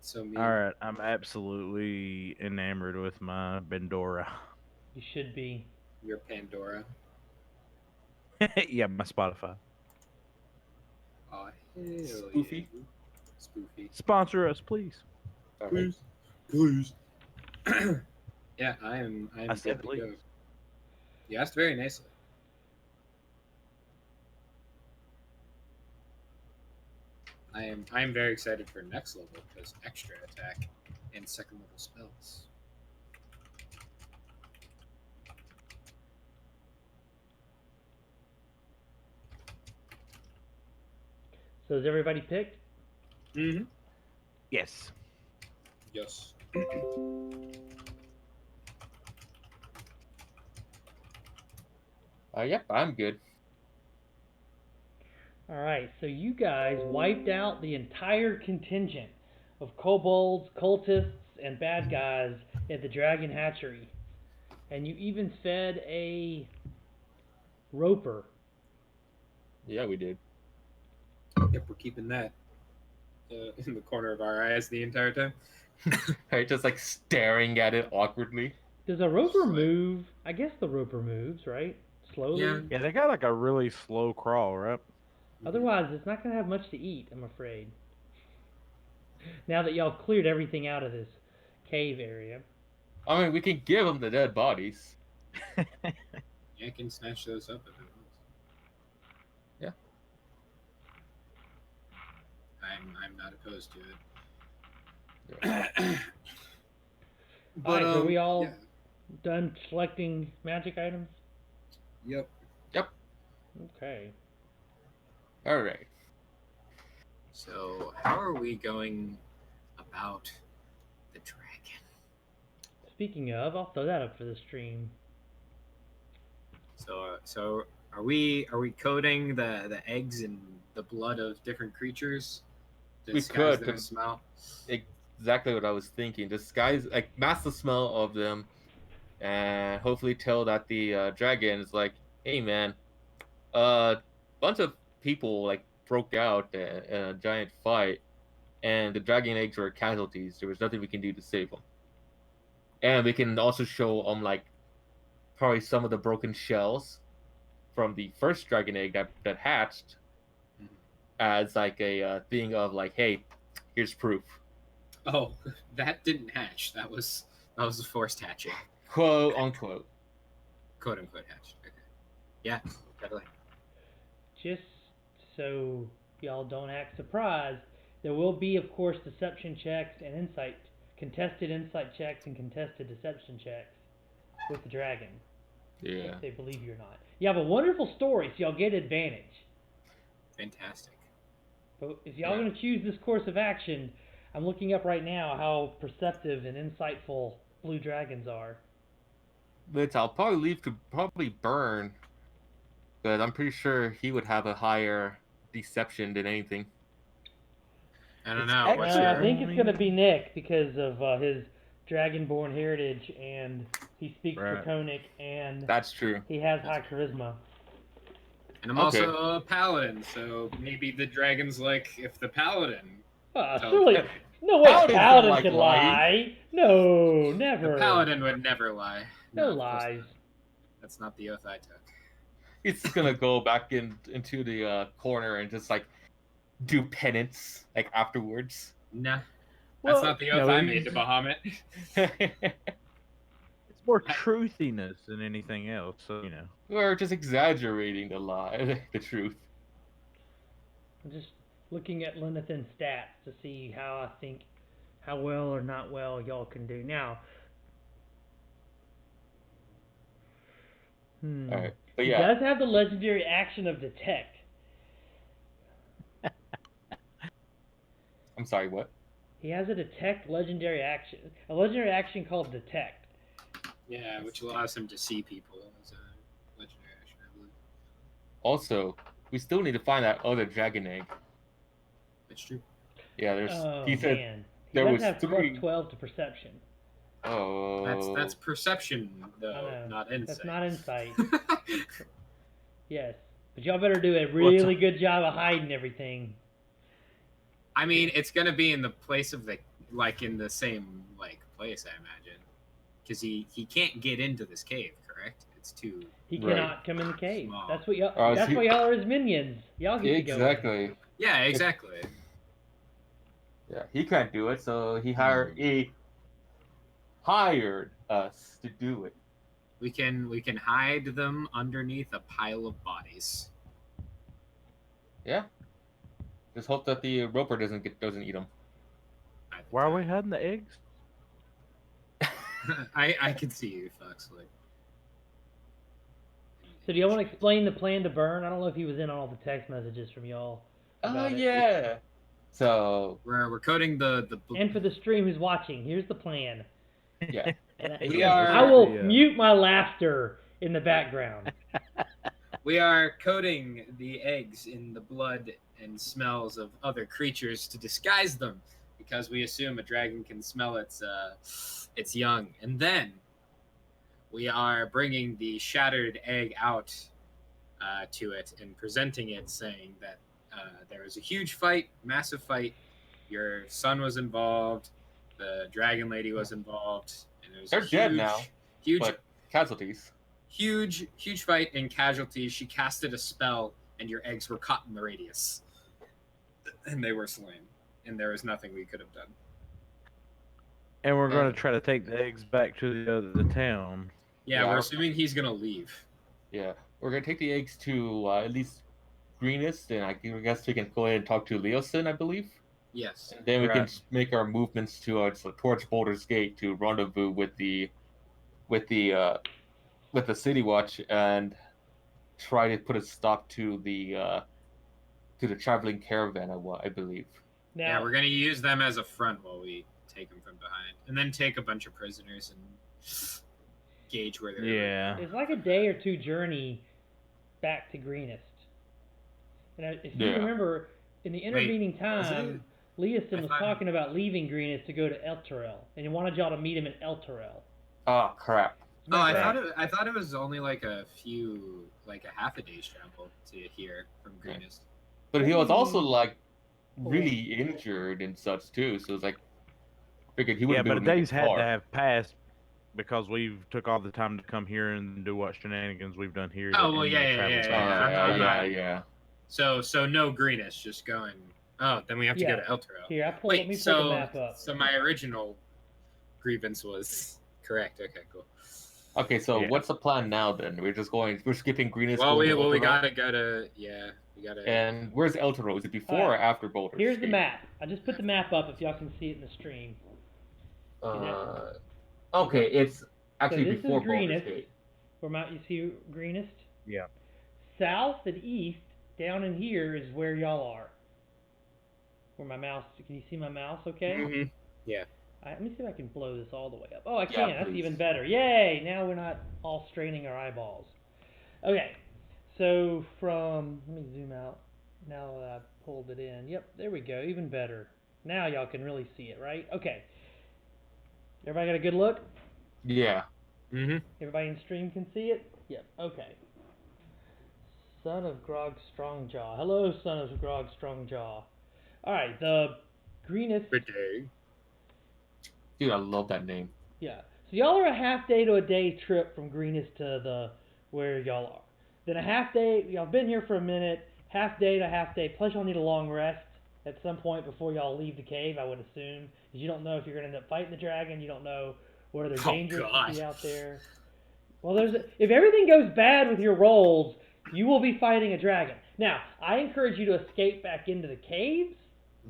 so mean. All right, I'm absolutely enamored with my Bandora. You should be. Your Pandora. Yeah, my Spotify. Oh, hell Spoofy. yeah. Spoofy. Sponsor us, please. All right. Please. Yeah, I'm I said good to go. please. You asked very nicely. I am very excited for next level because extra attack and second level spells. So is everybody picked? Mm-hmm. Yes. Yes. Yep, I'm good. Alright, so you guys wiped out the entire contingent of kobolds, cultists, and bad guys at the Dragon Hatchery. And you even fed a roper. Yeah, we did. Yep, we're keeping that in the corner of our eyes the entire time. Right, just like staring at it awkwardly. Does a roper Like- move? I guess the roper moves, right? Slowly. Yeah. Yeah, they got like a really slow crawl, right? Otherwise, it's not gonna have much to eat, I'm afraid. Now that y'all cleared everything out of this cave area. I mean, we can give them the dead bodies. Yeah, I can snatch those up if it wants. Yeah. I'm not opposed to it. Yeah. Alright, so we all yeah. done selecting magic items? Yep. Okay. All right. So how are we going about the dragon? Speaking of, I'll throw that up for the stream. So are we coating the eggs in the blood of different creatures? To We disguise could, their 'cause- smell. Exactly what I was thinking. Disguise, like, mask the smell of them, and hopefully tell that the dragon is like, hey man, bunch of people like broke out in a giant fight, and the dragon eggs were casualties. There was nothing we can do to save them. And we can also show like probably some of the broken shells from the first dragon egg that hatched Mhm. as like a thing of like, hey, here's proof, Oh, that didn't hatch. That was a forced hatching, quote unquote. quote unquote hatched. Okay. Yeah, definitely. Just so y'all don't act surprised, there will be, of course, deception checks and contested insight checks and contested deception checks with the dragon, Yeah. if they believe you or not. You have a wonderful story, so y'all get advantage. Fantastic. But if y'all Yeah. going to choose this course of action, I'm looking up right now how perceptive and insightful blue dragons are. But I'll probably leave to probably burn, but I'm pretty sure he would have a higher deception than anything. I don't It's know. What's actually- I your think it's going to be Nick because of his dragonborn heritage, and he speaks Right. Draconic, and That's true. he has high charisma. And I'm Okay. also a paladin, so maybe the dragon's like, if the paladin, So- Surely, no way, Paladins paladin don't like could lying. lie. No, never. the paladin would never lie. No of course lies. not. That's not the oath I took. He's gonna go back into the corner and just like do penance like afterwards. Nah, Well, that's not the oath no, I he's- made to Bahamut. It's more truthiness than anything else. So We're just exaggerating the lie, the truth. I'm just looking at Lenathan's stats to see how well or not well y'all can do. Now, All right, but he yeah, does have the legendary action of detect. I'm sorry. What? He has a detect legendary action. A legendary action called detect. Yeah, which allows him to see people as a legendary action, I believe. Also, we still need to find that other dragon egg. That's true. Yeah, there's. Oh He said. man, he there does was have three- plus 12 to perception. Oh. That's perception, I though, know. not insight. That's not insight. Yes, but y'all better do a really good job of hiding everything. I mean, it's gonna be in the place of in the same place, I imagine, because he can't get into this cave, correct? It's too. He Right. cannot come in the cave. Small. That's what y'all. Oh, that's so why y'all are his minions. Y'all get to go in. Exactly. Yeah, exactly. Yeah, he can't do it, so he hired us to do it. We can hide them underneath a pile of bodies. Yeah. Just hope that the roper doesn't eat them. why are we hiding the eggs? I can see you, Foxley. So do y'all want to explain the plan to Burn? I don't know if he was in on all the text messages from y'all. Oh about it. yeah. So We're coding the And for the stream who's watching, here's the plan. yeah. And We are- I will Yeah. mute my laughter in the background. We are coating the eggs in the blood and smells of other creatures to disguise them, because we assume a dragon can smell its young. And then we are bringing the shattered egg out to it and presenting it, saying that there was a huge fight, massive fight. Your son was involved. The dragon lady was involved, and it was They're a dead huge, now, huge, but casualties. huge fight and casualties. She casted a spell, and your eggs were caught in the radius, and they were slain. And there was nothing we could have done. And we're going to try to take the eggs back to the town. Yeah, Yeah, we're assuming he's gonna leave. Yeah, we're gonna take the eggs to at least Greenest, and I guess we can go ahead and talk to Leosin, I believe. Yes. And then we can Right. make our movements towards Boulder's Gate to rendezvous with the City Watch and try to put a stop to the traveling caravan. I believe. Now, Yeah, we're gonna use them as a front while we take them from behind, and then take a bunch of prisoners and gauge where they're. Yeah. it's like a day or two journey back to Greenest. And if you Yeah. remember, in the intervening was time, Leosin I was thought- talking about leaving Greenest to go to Elturel, and he wanted y'all to meet him in Elturel. Oh crap! Oh, I Remember thought it was only like a half a day's travel to here from Greenest. But he was also Mm. like really injured and such too, so it's like figured he Yeah, wouldn't but a be able to make day's it had far. to have passed because we've took all the time to come here and do what shenanigans we've done here. Oh, to well, end yeah, the yeah, travel yeah, time. yeah. yeah. So no Greenest, just going. Oh, then we have to Yeah. go to Elturel. Here, let me pull the map up. So my original grievance was correct. Okay, cool. Okay, so Yeah. what's the plan now then? We're skipping Greenest. Well, going to we Elturel? gotta go to we gotta. And where's Elturel? Is it before Alright. or after Boulder's Here's the Gate? map. I just put the map up if y'all can see it in the stream. Okay, it's actually this is before Boulder's Greenest. Gate. You see Greenest? Yeah. South and east, down in here is where y'all are. Where my mouse, can you see my mouse okay? Mhm. Yeah. Let me see if I can blow this all the way up. Oh, I Yeah, can. That's please. even better. Yay! Now we're not all straining our eyeballs. Okay. So let me zoom out. Now that I've pulled it in. Yep, there we go. Even better. Now y'all can really see it, right? Okay. Everybody got a good look? Yeah. Mhm. Everybody in stream can see it? Yep. Okay. Son of Grog Strongjaw. Hello, Son of Grog Strongjaw. Alright, the Greenest. Good day. Dude, I love that name. Yeah. So y'all are a half day to a day trip from Greenest to where y'all are. Then a half day, y'all been here for a minute, half day to half day, plus y'all need a long rest at some point before y'all leave the cave, I would assume. Because you don't know if you're going to end up fighting the dragon, you don't know what other dangers could be out there. Well, if everything goes bad with your rolls, you will be fighting a dragon. Now, I encourage you to escape back into the caves,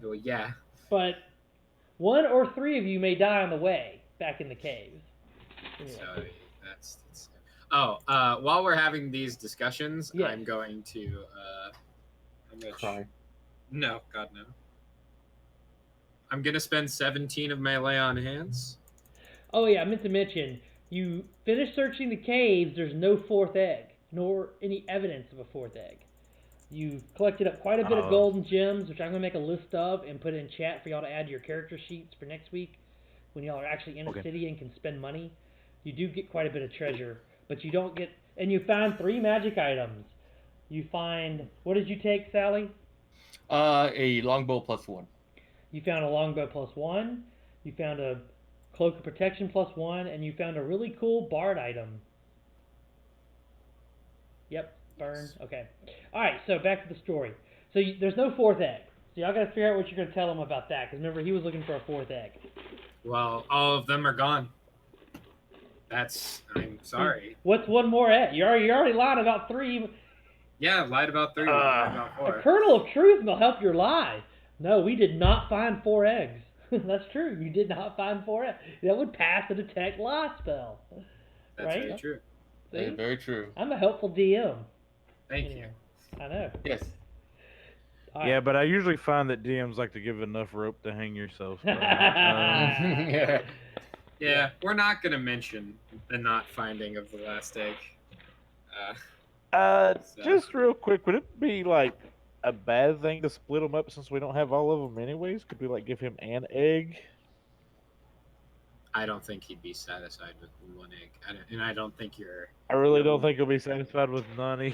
Well, yeah. but one or three of you may die on the way back in the caves. Anyway. So that's. While we're having these discussions, Yes. I'm going to. How much? Cry. No, God no. I'm gonna spend 17 of my lay on hands. Oh yeah, I meant to mention, you finish searching the caves, there's no fourth egg, nor any evidence of a fourth egg. You've collected up quite a bit of gold and gems, which I'm going to make a list of and put in chat for y'all to add to your character sheets for next week, when y'all are actually in a city and can spend money. You do get quite a bit of treasure, but you don't get... And you find 3 magic items. You find... What did you take, Sally? A longbow +1. You found a longbow +1. You found a cloak of protection +1, and you found a really cool bard item. Yep, burn. Okay. All right, so back to the story. So there's no fourth egg. So y'all got to figure out what you're going to tell him about that, because remember, he was looking for a fourth egg. Well, all of them are gone. I'm sorry. What's one more egg? You already lied about 3. Yeah, lied about 3. Lied about A 4. kernel of truth will help your lie. No, we did not find 4 eggs. That's true. You did not find 4 eggs. That would pass the detect lie spell. That's right? very true. See? Very true. I'm a helpful DM. Thank Anyway, you. I know. Yes. All right. Yeah, but I usually find that DMs like to give enough rope to hang yourself. Yeah. Yeah, we're not gonna mention the not finding of the last egg. Just real quick, would it be like a bad thing to split them up since we don't have all of them anyways? Could we like give him an egg? I don't think he'd be satisfied with 1 egg, I don't think I really don't think he'll be satisfied with none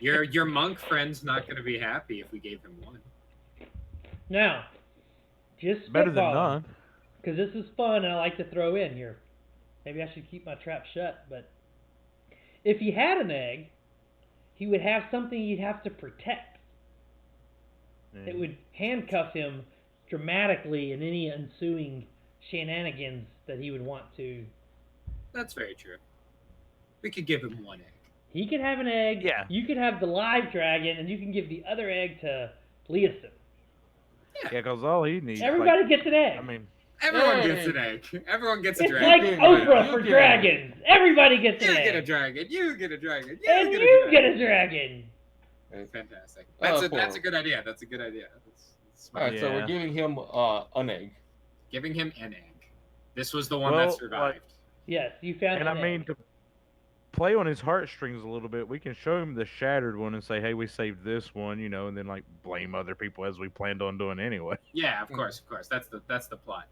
either. your monk friend's not gonna be happy if we gave him 1. Now, just Better than spitballing. none. because this is fun and I like to throw in here. Maybe I should keep my trap shut, but if he had an egg, he would have something he'd have to protect. It would handcuff him dramatically in any ensuing shenanigans that he would want to. That's very true. We could give him one egg. He could have an egg. Yeah. You could have the live dragon, and you can give the other egg to Leosin. Yeah, because all he needs. Everybody gets an egg. I mean, Everyone Hey. gets an egg. Everyone gets a It's dragon. like Oprah You for get dragons. Everybody gets You an get a egg. dragon. You get a dragon. And get you a get dragon. a dragon. Fantastic. Oh, That's a cool. good idea. That's a good idea. That's All smart. right, so we're Yeah. giving him an egg. Giving him an egg. This was the one Well, that survived. Yes, you found and an I mean, egg. to play on his heartstrings a little bit, we can show him the shattered one and say, "Hey, we saved this one," you know, and then like blame other people as we planned on doing anyway. Yeah, of course. That's the plot. That's the plot.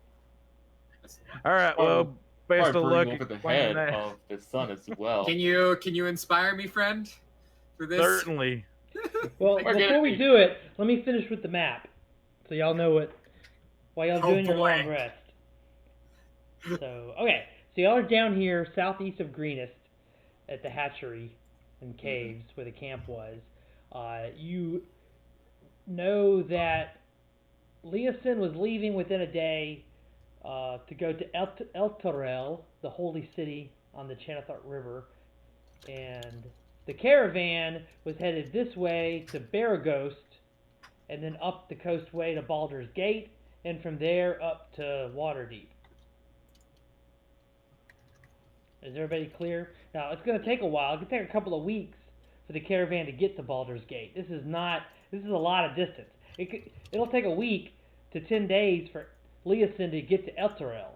All right, well, best of Or luck bring over the explaining head that. of the sun as well. Can you inspire me, friend, for this? Certainly. Well, We're before we getting- do it, let me finish with the map, so y'all know what while y'all Oh, doing your boy. long rest. So okay, so y'all are down here southeast of Greenest at the hatchery and caves where the camp was. You know that Leosin was leaving within a day to go to Elturel, the holy city on the Chanathart River, and the caravan was headed this way to Baragost, and then up the coast way to Baldur's Gate, and from there up to Waterdeep. Is everybody clear? Now, it's going to take a while. It's going to take a couple of weeks for the caravan to get to Baldur's Gate. This is a lot of distance. It'll take a week to 10 days for Leosin to get to Elturel.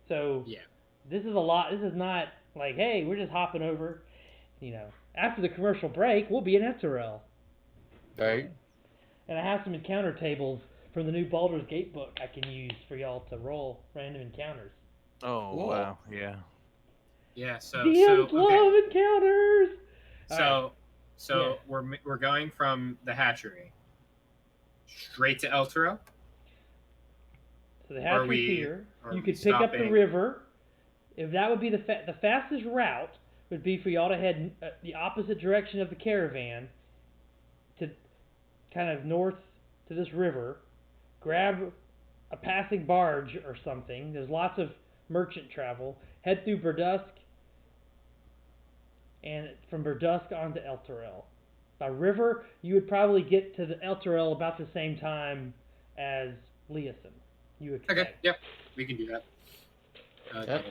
So, Yeah. this is a lot. This is not like, hey, we're just hopping over. You know, after the commercial break, we'll be in Elturel. Right? And I have some encounter tables from the new Baldur's Gate book I can use for y'all to roll random encounters. Oh Cool. wow, yeah. Yeah. So DMs love okay. encounters. So we're going from the hatchery straight to Eltero. So the Are hatchery's we- here. are You we could pick up the stopping? river. If that would be the fastest route, would be for y'all to head the opposite direction of the caravan to kind of north to this river, grab a passing barge or something. There's lots of merchant travel. Head through Burdusk, and from Burdusk onto Elturel. By river, you would probably get to the Elturel about the same time as Leosin. You expect. Okay. Yep. We can do that.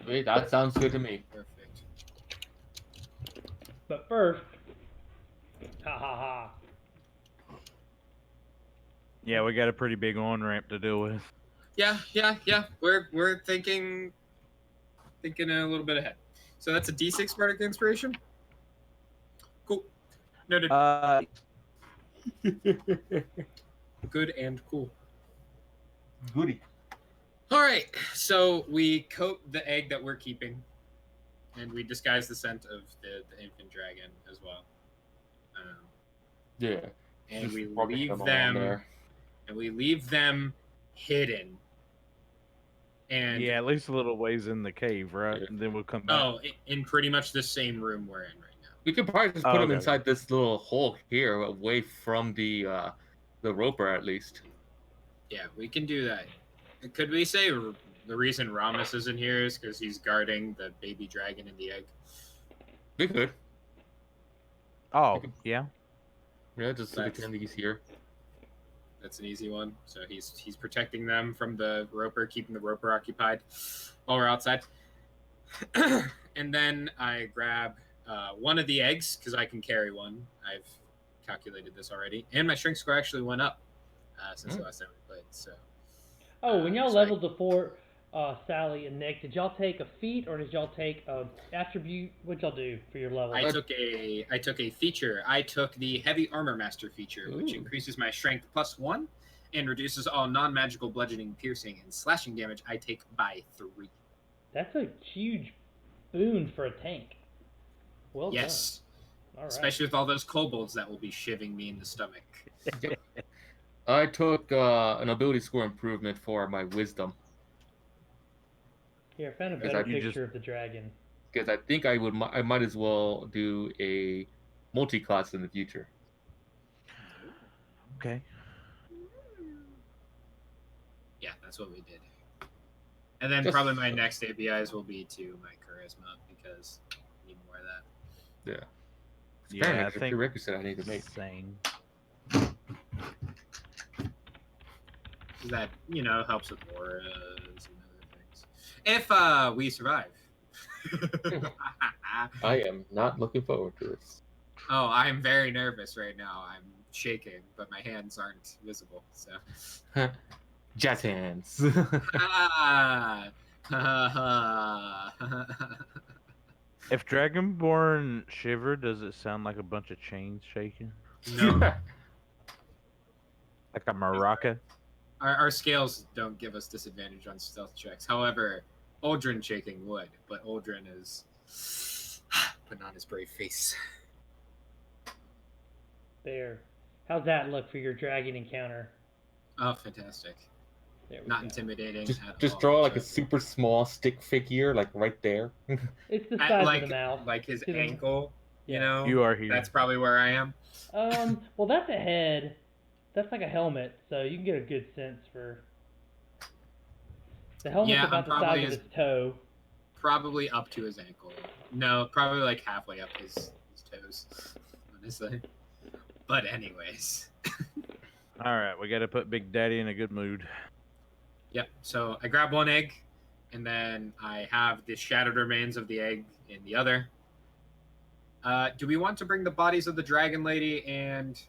Yep, that sounds good to me. Perfect. But first, ha. Yeah, we got a pretty big on ramp to deal with. Yeah. We're thinking a little bit ahead. So that's a D6 Bardic Inspiration. Cool. Noted. Good and cool. Goody. All right. So we coat the egg that we're keeping, and we disguise the scent of the infant dragon as well. Yeah. And Just we rubbing leave them all them. there. And we leave them hidden. And Yeah, at least a little ways in the cave, right? Yeah. And then we'll come back. in pretty much the same room we're in right now. We could probably just Oh, put him okay. inside this little hole here, away from the roper at least. Yeah, we can do that. Could we say the reason Ramus isn't here is because he's guarding the baby dragon in the egg? We could. Oh, yeah. Yeah, just so they can he's here. That's an easy one. So he's protecting them from the roper, keeping the roper occupied while we're outside. And then I grab one of the eggs because I can carry one. I've calculated this already, and my strength score actually went up since the last time we played. So. Oh, when y'all So I- leveled before Sally and Nick, did y'all take a feat or did y'all take a attribute? What'd y'all do for your level? I took a feature. I took the Heavy Armor Master feature, which Ooh. increases my strength +1 and reduces all non-magical bludgeoning, piercing, and slashing damage I take by 3. That's a huge boon for a tank. Well Yes, done. All right. especially with all those kobolds that will be shivving me in the stomach. I took an ability score improvement for my wisdom. Here, I found a Because better I- You picture of the dragon. Because I think I might as well do a multi-class in the future. Okay. Yeah, that's what we did. And then Just- probably my next ABIs will be to my charisma because I need more of that. Yeah. Yeah, Apparently, I it's a think prerequisite I need to make. same. That helps with auras and other things. If we survive. I am not looking forward to this. Oh, I'm very nervous right now. I'm shaking, but my hands aren't visible. So. Jazz hands. Ah. If Dragonborn shiver, does it sound like a bunch of chains shaking? No, Like a maraca? our scales don't give us disadvantage on stealth checks. However, Uldren shaking would, but Uldren is putting on his brave face. There. How's that look for your dragon encounter? Oh, fantastic! There we Not go. intimidating. just at just all. draw like a Just- super small stick figure, like right there. It's the at, size like of the mouth. like his See the- ankle. Yeah. You know, You are here. that's probably where I am. Well, that's a head. That's like a helmet, so you can get a good sense for. The helmet's Yeah, about I'm the size probably of as- its toe. Probably up to his ankle. No, probably like halfway up his toes. Honestly. But anyways. All right, we got to put Big Daddy in a good mood. Yep. So I grab one egg, and then I have the shattered remains of the egg in the other. Do we want to bring the bodies of the dragon lady and?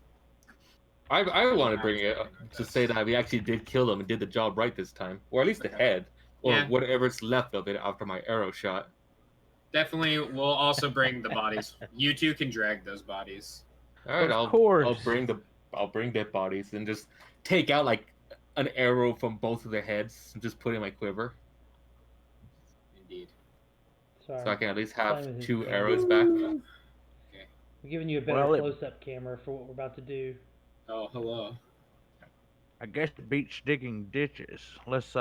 I want to bring it up to say that we actually did kill them and did the job right this time, or at least the head, or Yeah. whatever's left of it after my arrow shot. Definitely, we'll also bring the bodies. You two can drag those bodies. All right, Of I'll course. I'll bring dead bodies and just take out like an arrow from both of their heads and just put it in my quiver, Indeed. Sorry. so I can at least have Same as 2 his arrows back. We're giving you a better Well, it- close-up camera for what we're about to do. Oh, hello. I guess beach digging ditches. Let's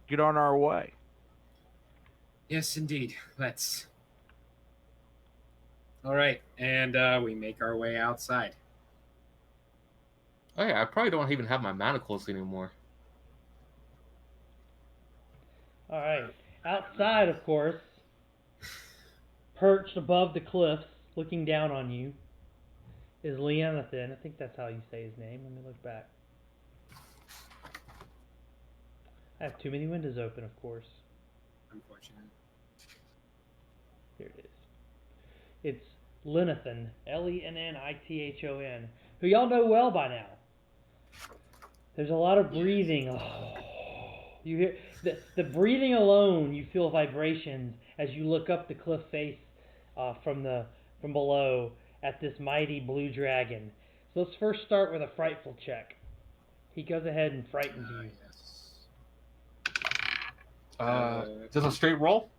get on our way. Yes, indeed. Let's. All right, and we make our way outside. Oh yeah, I probably don't even have my manacles anymore. All right. Outside, of course, perched above the cliffs, looking down on you, is Leonathan. I think that's how you say his name. Let me look back. I have too many windows open, of course. Unfortunate. Here it is. It's Lenithon, Lennithon, who y'all know well by now. There's a lot of breathing. Oh, you hear the breathing alone. You feel vibrations as you look up the cliff face from below at this mighty blue dragon. So let's first start with a frightful check. He goes ahead and frightens you. Yes. Just a straight roll.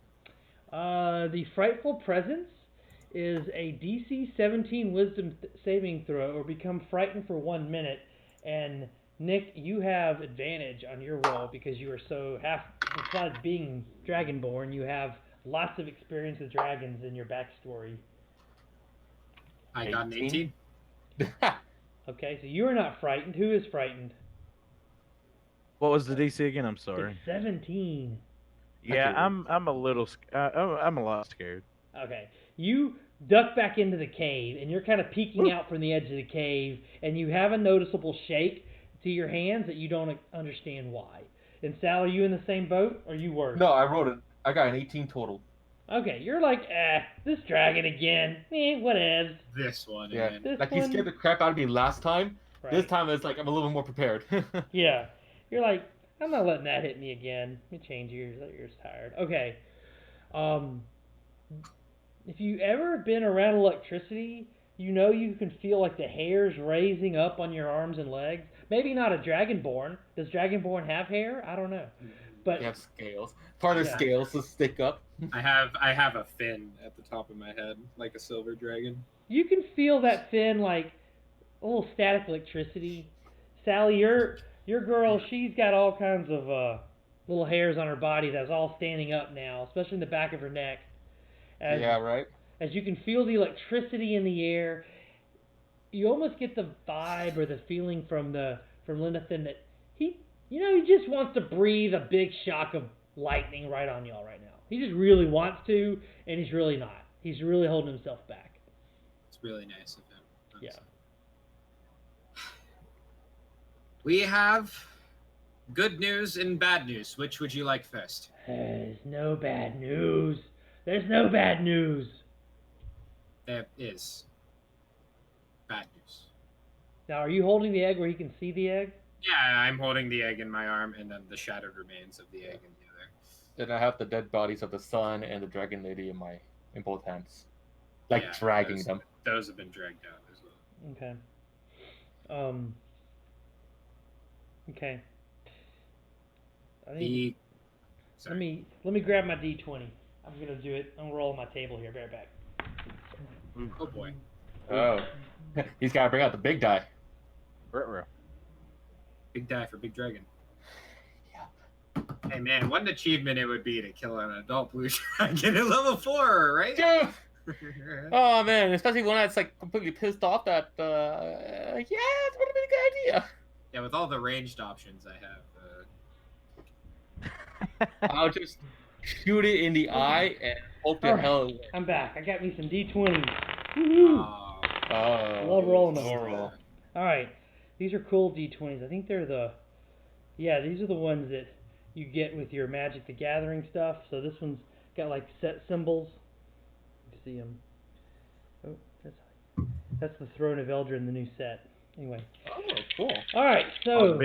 The frightful presence is a DC 17 Wisdom saving throw, or become frightened for 1 minute. And Nick, you have advantage on your roll because you are besides being dragonborn, you have lots of experience with dragons in your backstory. I got an 18. 18. Okay, so you are not frightened. Who is frightened? What was the DC again? I'm sorry. It's 17. Yeah, I'm a little. I'm a lot scared. Okay, you duck back into the cave, and you're kind of peeking out from the edge of the cave, and you have a noticeable shake to your hands that you don't understand why. And Sal, are you in the same boat, or are you worse? No, I got an 18 total. Okay, you're like, this dragon again. Whatevs. This one. Yeah, And This like he one- scared the crap out of me last time. Right. This time it's like I'm a little more prepared. Yeah, you're like, I'm not letting that hit me again. Let me change yours. Yours tired. Okay. If you ever been around electricity, you know you can feel like the hairs raising up on your arms and legs. Maybe not a dragonborn. Does dragonborn have hair? I don't know. But They have scales. Part of Yeah. scales to stick up. I have a fin at the top of my head, like a silver dragon. you can feel that fin like a little static electricity. Sally, your girl, she's got all kinds of little hairs on her body that's all standing up now, especially in the back of her neck. Right. As you can feel the electricity in the air, you almost get the vibe or the feeling from Linathan that he just wants to breathe a big shock of lightning right on y'all right now. He just really wants to, and he's really not. He's really holding himself back. It's really nice of him. Yeah. We have good news and bad news. Which would you like first? There's no bad news. There's no bad news. There is bad news. Now, are you holding the egg where he can see the egg? Yeah, I'm holding the egg in my arm, and then the shattered remains of the egg in the other. Then I have the dead bodies of the sun and the dragon lady in both hands, like dragging them. Those have been dragged out as well. Okay. Okay. I think let me grab my D20. I'm gonna do it. I'm gonna roll on my table here. Be right back. Oh boy. Oh, he's gotta bring out the big die. Big die for big dragon. Yeah. Hey man, what an achievement it would be to kill an adult blue dragon at level 4, right? Yeah. Oh man, especially one that's like completely pissed off that yeah, it's gonna be a good idea. Yeah, with all the ranged options I have. I'll just shoot it in the eye and hope the hell it works. I'm back. I got me some D20s. Oh, Love rolling them. Roll. All right, these are cool D20s. I think they're these are the ones that you get with your Magic the Gathering stuff. So this one's got like set symbols. You see them. Oh, that's the Throne of Eldrin, the new set. Anyway. Oh, cool. All right, so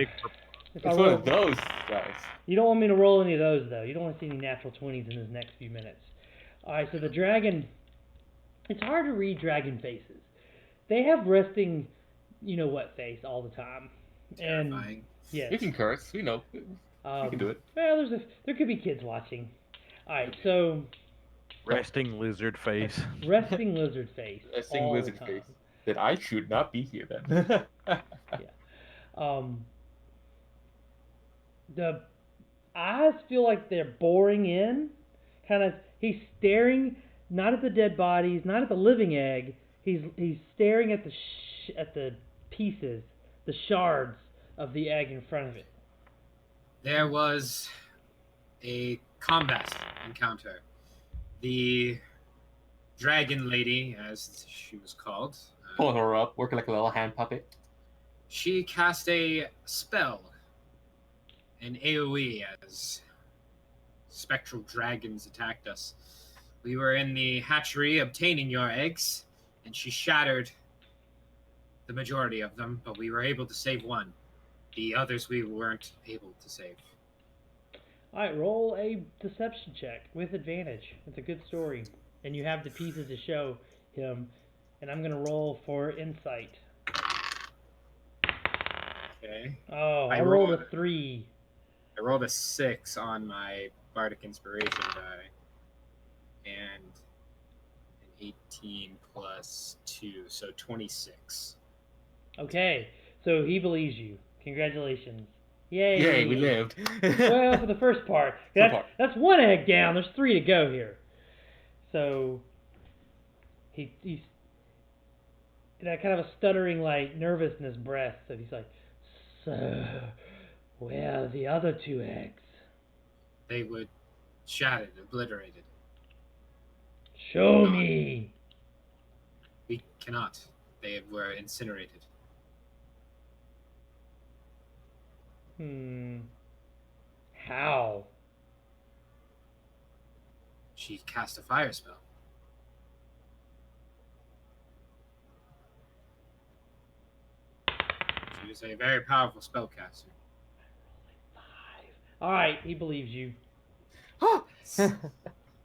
It's one of those guys. You don't want me to roll any of those though. You don't want to see any natural 20s in the next few minutes. All right, so the dragon. It's hard to read dragon faces. They have resting, you know what face all the time. terrifying. And yes. We can curse. We know. We can do it. Well, there could be kids watching. All right, so Resting lizard face. resting lizard face. Resting all lizard the time. face. That I should not be here then. The eyes feel like they're boring in. He's staring not at the dead bodies, not at the living egg. He's staring at the pieces, the shards of the egg in front of it. There was a combat encounter. The dragon lady, as she was called, Pulling her up, working like a little hand puppet. she cast a spell, an AoE, as spectral dragons attacked us. We were in the hatchery obtaining your eggs, and she shattered the majority of them, but we were able to save one. The others we weren't able to save. All right, roll a deception check with advantage. It's a good story, and you have the pieces to show him. And I'm gonna roll for insight. Okay. Oh, I I rolled a rolled- 3. I rolled a 6 on my Bardic Inspiration die, and an 18 plus 2, so 26. Okay, so he believes you. Congratulations. Yay. Yay, we lived. Well, for the first part. That's one egg down. There's 3 to go here. So he's that kind of a stuttering, like, nervousness breath. So he's like, so, where are the other 2 eggs? They were shattered, obliterated. Show me. We cannot. They were incinerated. How? She cast a fire spell. She was a very powerful spellcaster. Alright, he believes you.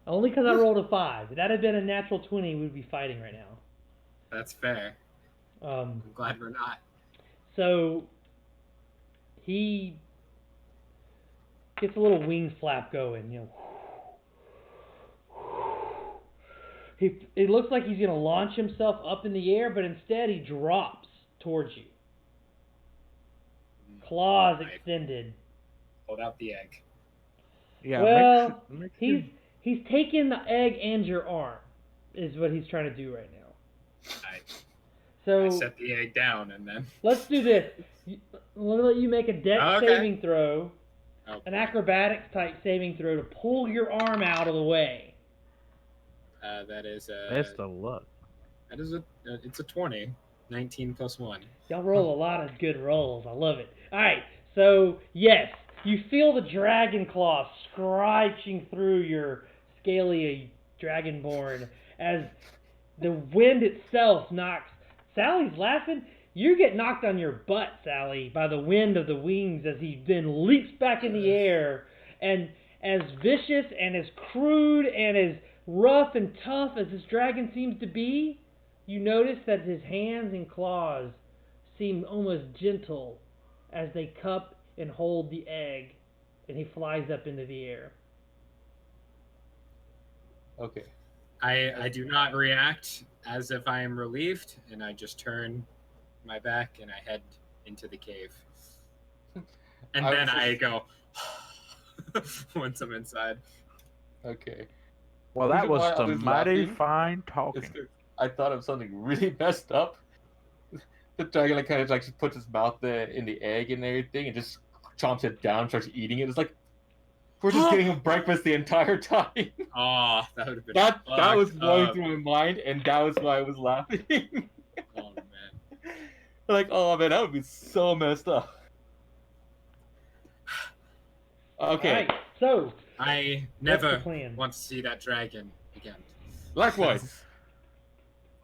Only because I rolled a 5. If that had been a natural 20, we'd be fighting right now. That's fair. I'm glad we're not. So he gets a little wing flap going, you know. It looks like he's going to launch himself up in the air, but instead he drops towards you. Claws Right. extended. Hold out the egg. Yeah, Well, make he's sure. he's taking the egg and your arm, is what he's trying to do right now. I So set the egg down and then. let's do this. We'll let you make a dex Okay. saving throw, Oh, an boy. acrobatics type saving throw to pull your arm out of the way. That is Best of luck. that is it's a 20. 19 plus 1. Y'all roll a lot of good rolls. I love it. All right, so yes, you feel the dragon claw scratching through your scaly dragonborn as the wind itself knocks. Sally's laughing. You get knocked on your butt, Sally, by the wind of the wings as he then leaps back in the air. And as vicious and as crude and as rough and tough as this dragon seems to be, you notice that his hands and claws seem almost gentle as they cup and hold the egg, and he flies up into the air. Okay. I do not react as if I am relieved, and I just turn my back and I head into the cave. And I then was I just- go once I'm inside. Okay. Well, The that reason was why I some was mighty laughing fine It's talking. 'cause I thought of something really messed up. The dragon like, kind of like just puts his mouth in the egg and everything and just chomps it down, starts eating it. It's like we're just getting him breakfast the entire time. Oh, that would have been that was fucked going up. through my mind, and that was why I was laughing. Oh man. Like, oh man, that would be so messed up. Okay. All right, so I what's the never plan? want to see that dragon again. Likewise.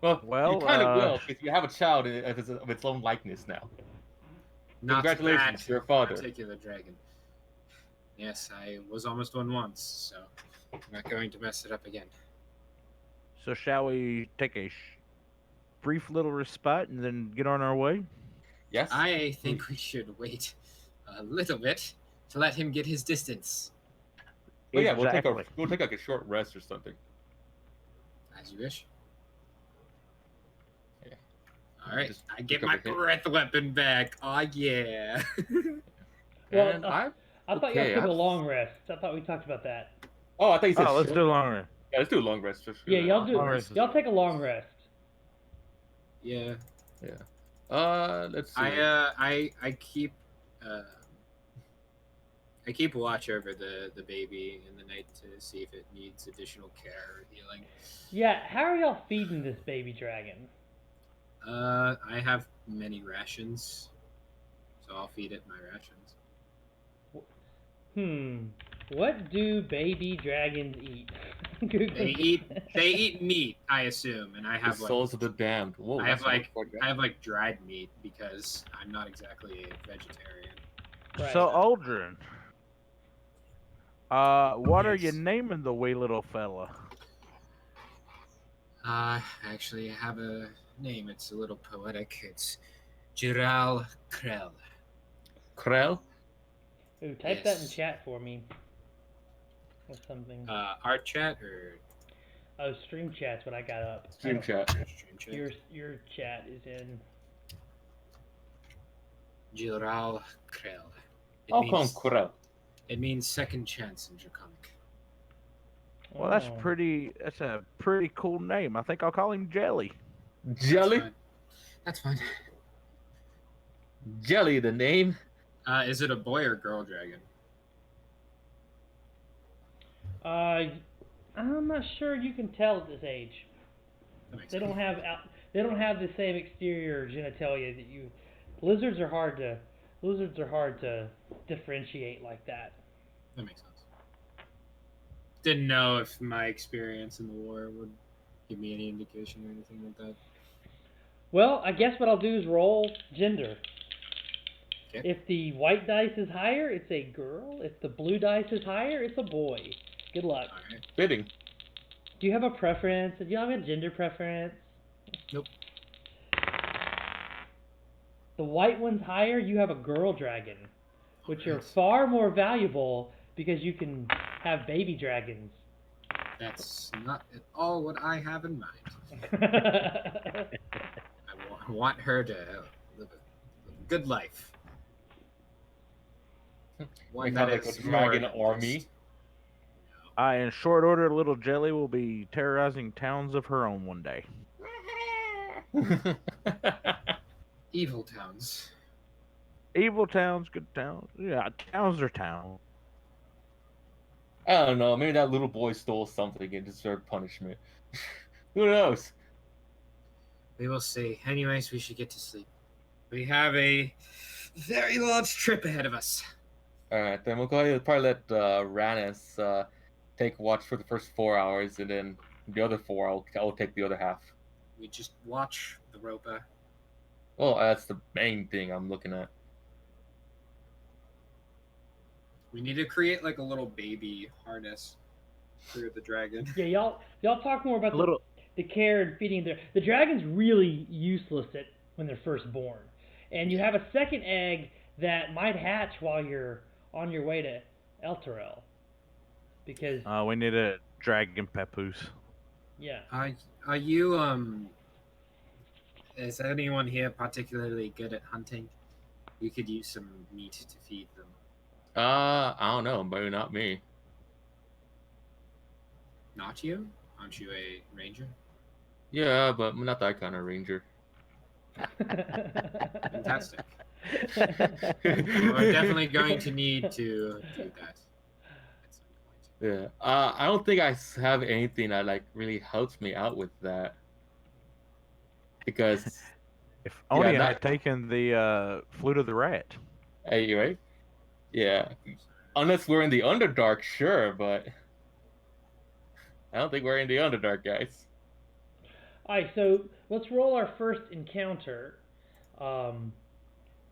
Well, Well, you kind of will because you have a child of its own likeness now. Not Congratulations, that your father. particular dragon. Yes, I was almost one once, so I'm not going to mess it up again. So shall we take a brief little respite and then get on our way? Yes. I think we should wait a little bit to let him get his distance. But yeah, Exactly. we'll take like a short rest or something. As you wish. Yeah. All right, Just I get pick my up a hit. breath weapon back. Oh yeah. Well, And I thought okay, y'all took a I've- long rest. I thought we talked about that. Oh, I thought you said Oh, let's short. do a long rest. Yeah, let's do a long rest. Just Yeah, y'all do. Long rest is Y'all good. take a long rest. Yeah. Let's see. I keep watch over the baby in the night to see if it needs additional care or healing. Yeah, how are y'all feeding this baby dragon? I have many rations, so I'll feed it my rations. What do baby dragons eat? Good They question. eat meat, I assume, and I The have like souls of the damned. Whoa, I have that's not like quite bad. I have like dried meat because I'm not exactly a vegetarian. Right. So, Aldrin, what are you Yes. naming the wee little fella? Actually, I have a name. It's a little poetic. It's Giral Krell. Krell? Ooh, type that in Yes. chat for me. Or something. Art chat or Oh, stream chat's what I got up. Stream chat. stream chat? Your chat is in. Giral Krell. I'll call him Krell. It means second chance in Draconic. Well, that's Oh. That's a pretty cool name. I think I'll call him Jelly. Jelly? That's fine. Jelly, the name? Is it a boy or girl dragon? I'm not sure you can tell at this age. That makes They sense. don't have the same exterior genitalia that you. Lizards are hard to differentiate like that. That makes sense. Didn't know if my experience in the war would give me any indication or anything like that. Well, I guess what I'll do is roll gender. Okay. If the white dice is higher, it's a girl. If the blue dice is higher, it's a boy. Good luck. All right. Fitting. Do you have a preference? Do you have a gender preference? Nope. The white one's higher, you have a girl dragon, which are Alright. far more valuable because you can have baby dragons. That's not at all what I have in mind. Right. I want her to live a good life. One Like that have like is a dragon more army. just- In short order, little Jelly will be terrorizing towns of her own one day. Evil towns. Evil towns, good towns. Yeah, towns are towns. I don't know. Maybe that little boy stole something and deserved punishment. Who knows? We will see. Anyways, we should get to sleep. We have a very large trip ahead of us. All right, then we'll go ahead and probably let Rannis take watch for the first 4 hours, and then the other four, I'll take the other half. We just watch the ropa. Well, that's the main thing I'm looking at. We need to create like a little baby harness for the dragon. Yeah, y'all talk more about A little. the care and feeding. The dragon's really useless when they're first born, and you have a second egg that might hatch while you're on your way to Elturel, because We need a dragon papoose. yeah. Are you is anyone here particularly good at hunting? We could use some meat to feed them. I don't know, maybe not me. Not you? Aren't you a ranger? Yeah, but I'm not that kind of ranger. Fantastic. We're definitely going to need to do that at some point. Yeah, I don't think I have anything that like really helps me out with that. Because, If only I that- had taken the flute of the rat. hey, you right? Yeah, unless we're in the Underdark, sure, but I don't think we're in the Underdark, guys. Alright, so let's roll our first encounter.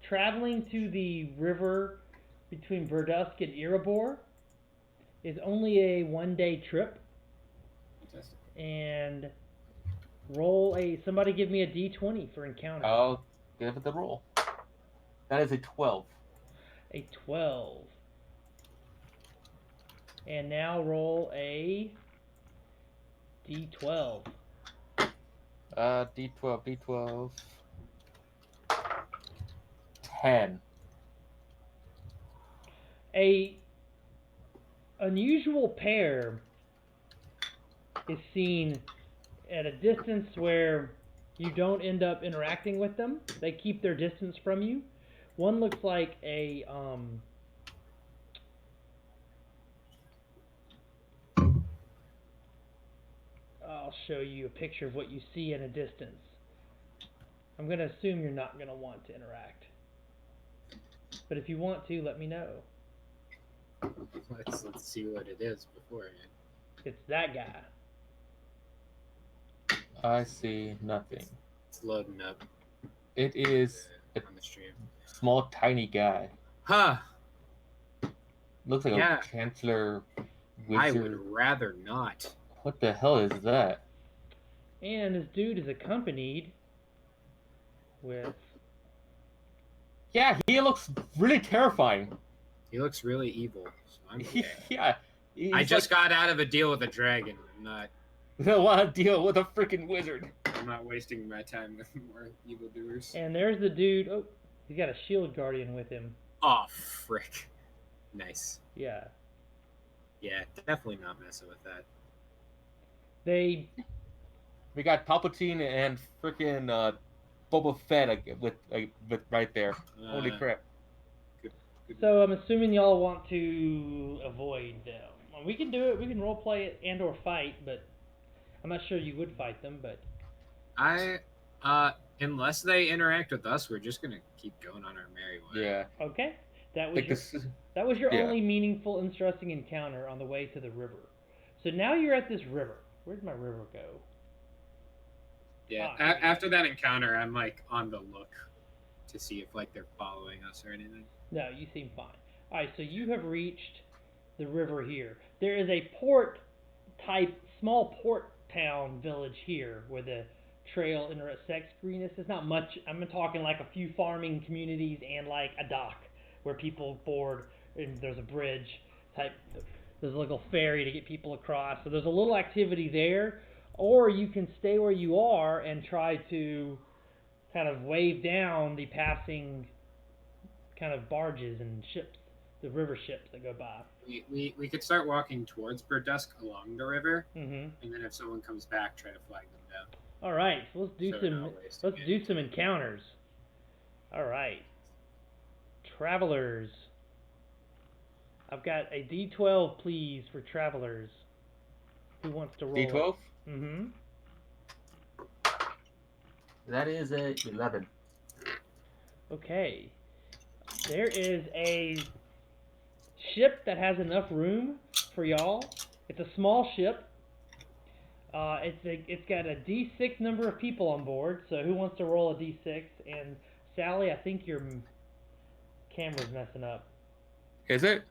Traveling to the river between Verdusk and Erebor is only a 1-day trip. Fantastic. And somebody give me a d20 for encounter. I'll give it the roll. That is a 12. A 12. And now roll a d12. D12. 10. A unusual pair is seen at a distance where you don't end up interacting with them. They keep their distance from you. One looks like I'll show you a picture of what you see at a distance. I'm going to assume you're not going to want to interact. But if you want to, let me know. Let's see what it is beforehand. It's that guy. I see nothing. It's loading up It is a on the stream. small, tiny guy. Huh. Looks like Yeah. a Chancellor I wizard. would rather not. What the hell is that? And this dude is accompanied with... Yeah, he looks really terrifying. He looks really evil. So I'm okay. Yeah. I just got out of a deal with a dragon. I don't want to deal with a freaking wizard. I'm not wasting my time with more evildoers. And there's the dude. Oh, he's got a shield guardian with him. Oh, frick. Nice. Yeah. Yeah, definitely not messing with that. They... We got Palpatine and freaking Boba Fett with right there. Holy crap. Good. So I'm assuming y'all want to avoid them. Well, we can do it. We can role play it and or fight, but I'm not sure you would fight them. But Unless they interact with us, we're just gonna keep going on our merry way. Yeah. okay, that was Like your, this, that was your yeah. only meaningful, interesting encounter on the way to the river. So now you're at this river. Where'd my river go? Yeah. Ah, here we go. After that encounter, I'm like on the look to see if like they're following us or anything. No, you seem fine. All right, so you have reached the river here. There is a small port town village here where the trail intersects Greenus. It's not much. I'm talking like a few farming communities and like a dock where people board, and there's a bridge type. There's a little ferry to get people across. So there's a little activity there. Or you can stay where you are and try to kind of wave down the passing kind of barges and ships the river ships that go by. We could start walking towards Burdusk along the river, Mm-hmm. and then if someone comes back, try to flag them down. All right, so let's do So we're not wasting let's it. do some encounters. All right, travelers. I've got a D12, please, for travelers. Who wants to roll? D12. Mm-hmm. That is a 11. Okay. There is a ship that has enough room for y'all. It's a small ship. It's got a D6 number of people on board. So who wants to roll a D6? And Sally, I think your camera's messing up. Is it?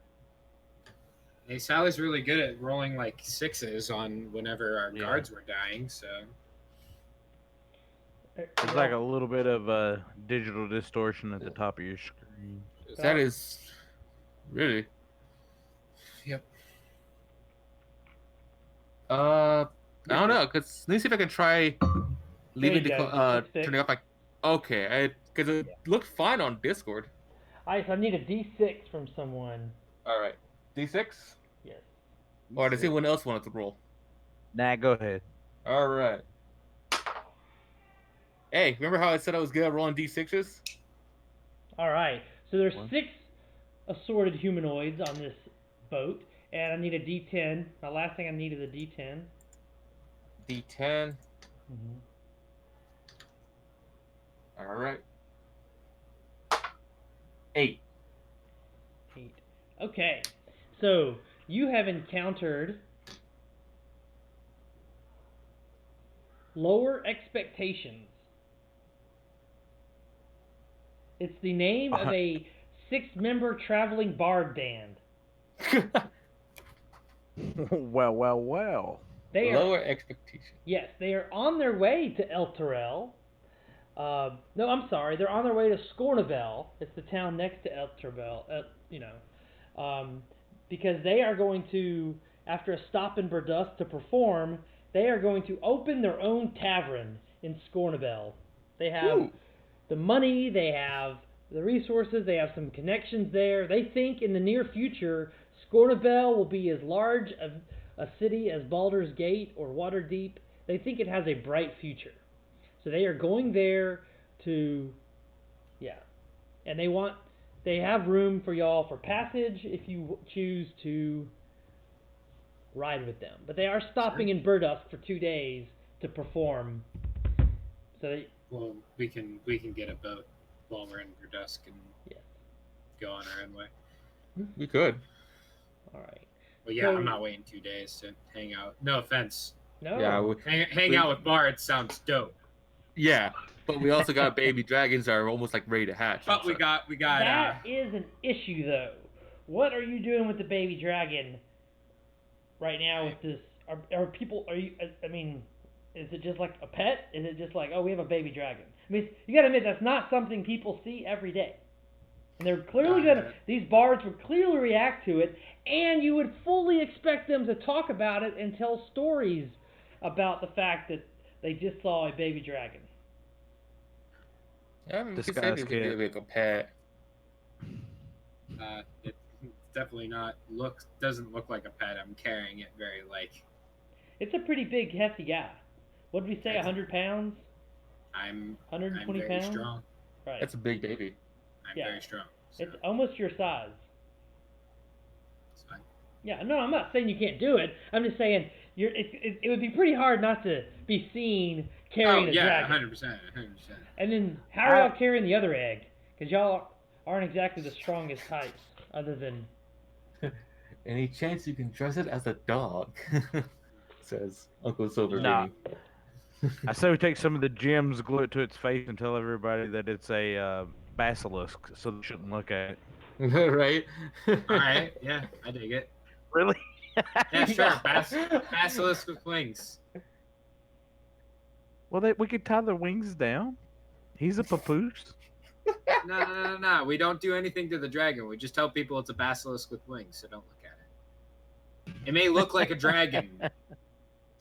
Hey, Sally's really good at rolling like 6s on whenever our Yeah. guards were dying. So There's like a little bit of digital distortion at the top of your screen. That is really. Yep. I don't know, cause let me see if I can try leaving you the go. That's fixed. turning off my. Okay, cause it looked fine on Discord. All right, so I need a D6 from someone. All right, D6. Yes. Or does anyone else want to roll? Nah, go ahead. All right. Hey, remember how I said I was good at rolling D6s? All right. So there's One. 6 assorted humanoids on this boat, and I need a D10. My last thing I need is a D10. D10. Mm-hmm. All right. 8. 8. Okay. So you have encountered Lower Expectations. It's the name of a 6-member traveling bard band. Well. They are, Lower expectation. yes, they are on their way to El Terrell. No, I'm sorry. They're on their way to Scornavel. It's the town next to El Terrell. Because they are going to, after a stop in Burdusk to perform, they are going to open their own tavern in Scornavel. They have Ooh. the money, they have the resources, they have some connections there. They think in the near future, Scornavel will be as large a city as Baldur's Gate or Waterdeep. They think it has a bright future. So they are going there to, and they have room for y'all for passage if you choose to ride with them. But they are stopping in Burdusk for 2 days to perform. So well, we can get a boat while we're in Burdusk and go on our own way. We could. all right. Well, yeah, So- I'm not waiting 2 days to hang out. No offense. No. Yeah. Hang out with bards sounds dope. Yeah. But we also got baby dragons that are almost like ready to hatch. But we got That is an issue, though. What are you doing with the baby dragon right now with this? Are people, I mean, is it just like a pet? Is it just like, oh, we have a baby dragon? I mean, you gotta admit, that's not something people see every day. And they're clearly these bards would clearly react to it, and you would fully expect them to talk about it and tell stories about the fact that they just saw a baby dragon. Yeah, I mean, we could say Disguise we could kit. do like a pet. It's definitely doesn't look like a pet. I'm carrying it very like. It's a pretty big, hefty guy. What did we say, 100 pounds? I'm 120 very pounds? strong. Right. That's a big baby. I'm Yeah. very strong. So It's almost your size. it's fine. Yeah, no, I'm not saying you can't do it. I'm just saying it would be pretty hard not to be seen carrying a dragon. 100%. And then how are y'all carrying the other egg? Because y'all aren't exactly the strongest types, other than... Any chance you can dress it as a dog? Says Uncle Silver. Nah. I say we take some of the gems, glue it to its face, and tell everybody that it's a basilisk, so they shouldn't look at it. Right? All right. Yeah, I dig it. Really? Yeah, sure. Basilisk with wings. Well, we could tie the wings down. He's a papoose. No. We don't do anything to the dragon. We just tell people it's a basilisk with wings, so don't look at it. It may look like a dragon.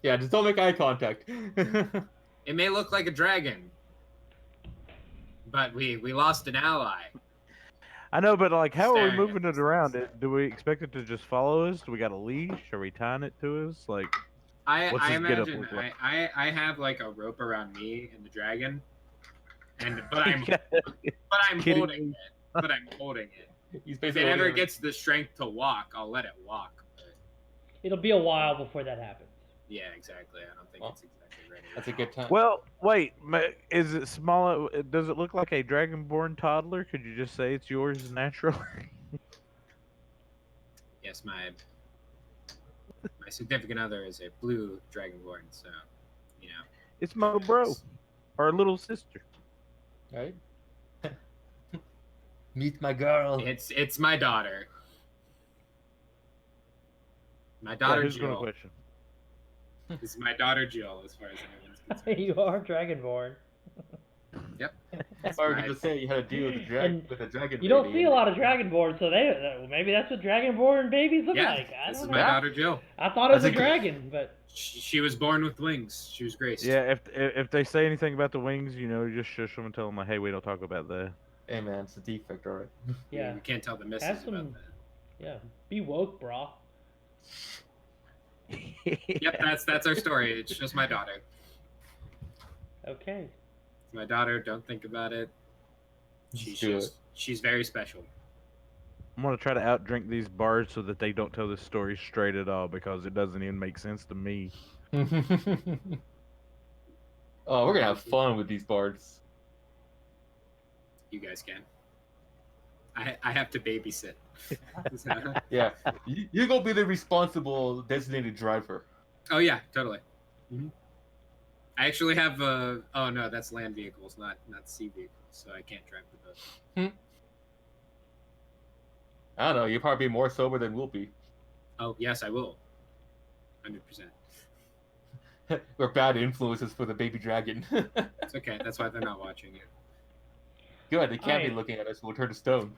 Yeah, just don't make eye contact. It may look like a dragon. But we lost an ally. I know, but like, how are we Staring at moving it these around? things. Do we expect it to just follow us? Do we got a leash? Are we tying it to us? Like, what's I his get up imagine look like? I have like a rope around me and the dragon, but I'm Kidding holding me? it. But I'm holding it. He's If basically it ever holding gets the strength to walk, I'll let it walk. But It'll be a while before that happens. yeah, exactly. I don't think Well, it's exactly ready. That's a good time. Well, wait. Is it small? Does it look like a dragonborn toddler? Could you just say it's yours naturally? Yes, my significant other is a blue dragonborn, so you know. It's my bro, or little sister. Right? Meet my girl. It's my daughter. My Yeah, daughter who's gonna Jill. question? This is my daughter Jill, as far as anyone's concerned. You are Dragonborn. Yep. If I were to just say you had to deal with the And dragon you don't baby see a and- lot of Dragonborn, so maybe that's what Dragonborn babies look Yeah, like. I this don't is know. my daughter Jill. I thought it was a That's a good- dragon, but She was born with wings. She was graced. Yeah, if they say anything about the wings, you just shush them and tell them, like, hey, we don't talk about that. Hey man, it's a defect, alright. yeah, We can't tell the missus Have some- about that. yeah. Be woke, brah. Yep, that's our story. It's just my daughter. Okay. It's my daughter. Don't think about it. Just She's very special. I'm gonna try to outdrink these bards so that they don't tell this story straight at all because it doesn't even make sense to me. do it. Oh, we're gonna have fun with these bards. You guys can. I have to babysit. So- Yeah, you go be the responsible designated driver. oh yeah, totally. I actually have oh no, that's land vehicles, not sea vehicles, so I can't drive the boat. I don't know. You'll probably be more sober than we'll be. Oh yes, I will. 100%. We're bad influences for the baby dragon. It's okay. That's why they're not watching it. Good, they can't be Alright. looking at us. We'll turn to stone.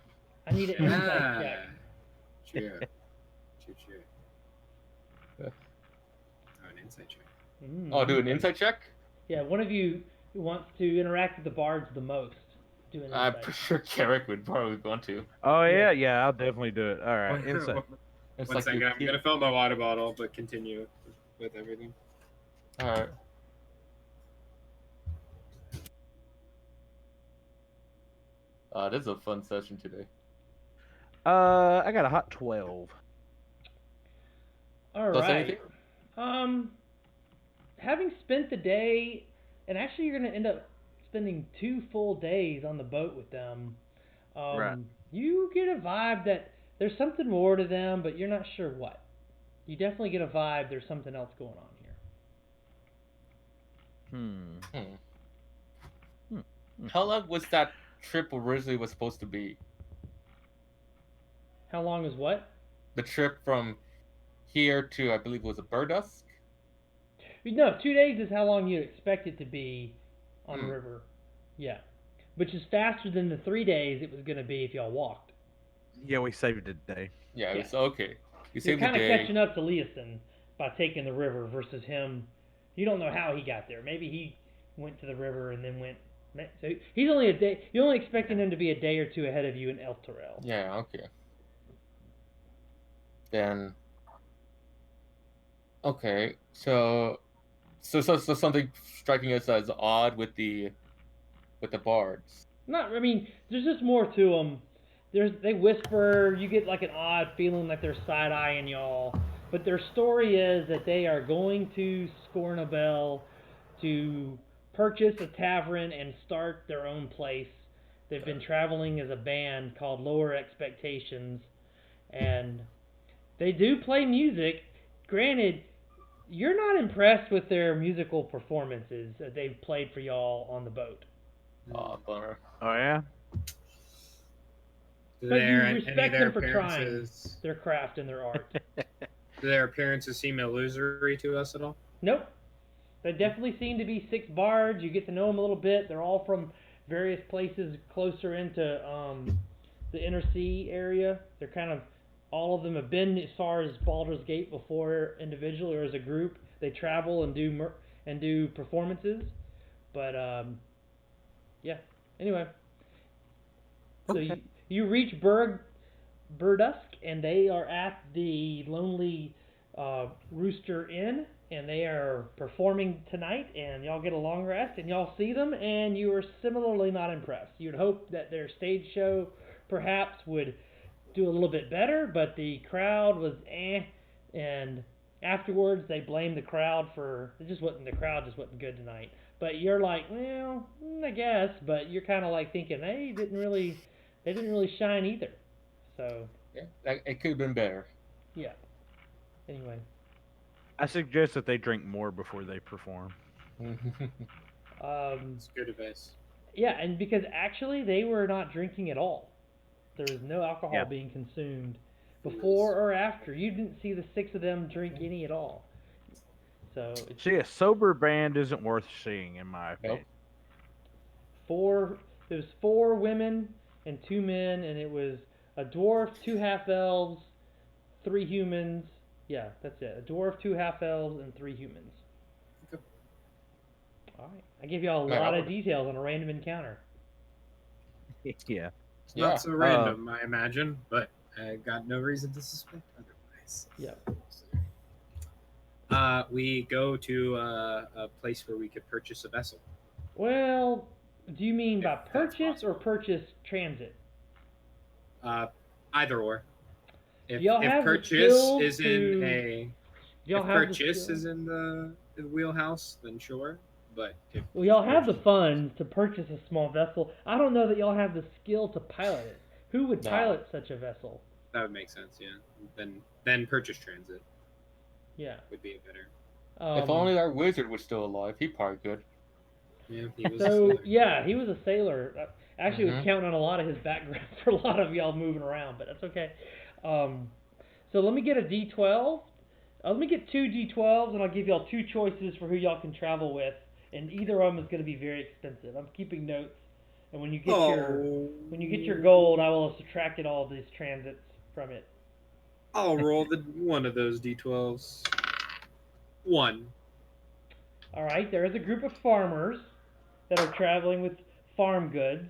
I need an insight check. True. True. Yeah. Oh, an insight check. Oh, do an insight check? Yeah, one of you who wants to interact with the bards the most. Do an I'm insight. pretty sure Carrick would probably want to. Oh yeah, I'll definitely do it. All right, insight. It's One second, you- I'm gonna fill my water bottle, but continue with everything. Alright. This is a fun session today. I got a hot 12. All Plus right. anything? Having spent the day, and actually you're gonna end up spending 2 full days on the boat with them. Right. You get a vibe that there's something more to them, but you're not sure what. You definitely get a vibe there's something else going on here. How long was that trip originally was supposed to be? How long is what? The trip from here to, I believe, was it Burdusk? No, 2 days is how long you'd expect it to be on the river. Yeah. Which is faster than the 3 days it was going to be if y'all walked. Yeah, we saved a day. Yeah, it Yeah. was okay. You You're saved the kind of day. catching up to Leeson by taking the river versus him. You don't know how he got there. Maybe he went to the river and then went. So he's only a day. You're only expecting him to be a day or two ahead of you in El Terrell. Yeah, okay. Then. Okay, so something striking us as odd with the bards. I mean, there's just more to them. They whisper. You get like an odd feeling like they're side eyeing y'all. But their story is that they are going to Scornabel to purchase a tavern and start their own place. They've been traveling as a band called Lower Expectations, and they do play music. Granted, you're not impressed with their musical performances that they've played for y'all on the boat. Oh, bummer. Oh yeah. Do But you any respect of their them for trying. appearances? Their craft and their art. Do their appearances seem illusory to us at all? Nope. They definitely seem to be 6 bards. You get to know them a little bit. They're all from various places closer into the inner sea area. They're kind of, all of them have been as far as Baldur's Gate before individually or as a group. They travel and do performances. But yeah. Anyway, so Okay. You reach Burdusk, and they are at the Lonely Rooster Inn, and they are performing tonight, and y'all get a long rest, and y'all see them, and you are similarly not impressed. You'd hope that their stage show perhaps would do a little bit better, but the crowd was and afterwards they blamed the crowd for the crowd just wasn't good tonight. But you're like, well, I guess, but you're kind of like thinking they didn't really shine either. So Yeah, it could have been better. yeah. Anyway, I suggest that they drink more before they perform. It's good advice. yeah, and because actually they were not drinking at all. There was no alcohol Yeah. being consumed before or after. You didn't see the 6 of them drink any at all. So it's See, a sober band isn't worth seeing, in my opinion. Nope. 4. It was 4 women and 2 men, and it was a dwarf, 2 half elves, 3 humans. Yeah, that's it. A dwarf, 2 half elves, and 3 humans. Okay. All right. I gave y'all a Yeah, lot I of details on a random encounter. Yeah. It's not Yeah. so random, I imagine, but I got no reason to suspect otherwise. Yeah. We go to a place where we could purchase a vessel. Well, do you mean by If that's purchase or possible. purchase transit? Either or. Do If, y'all if have the purchase skills is in to- a Do y'all if have the purchase skills? is in the wheelhouse, then sure. But if Well, y'all have the funds to purchase a small vessel. I don't know that y'all have the skill to pilot it. Who would No. pilot such a vessel? that would make sense, yeah. Then purchase transit Yeah. would be a better. If only our wizard was still alive, he probably could. Yeah, he was. So yeah, he was a sailor. Actually, was Mhm. counting on a lot of his background for a lot of y'all moving around, but that's okay. So let me get a D12. Let me get 2 D12s, and I'll give y'all 2 choices for who y'all can travel with, and either of them is going to be very expensive. I'm keeping notes, and when you get your gold, I will have subtracted all these transits from it. I'll roll one of those d12s. 1. All right, there is a group of farmers that are traveling with farm goods.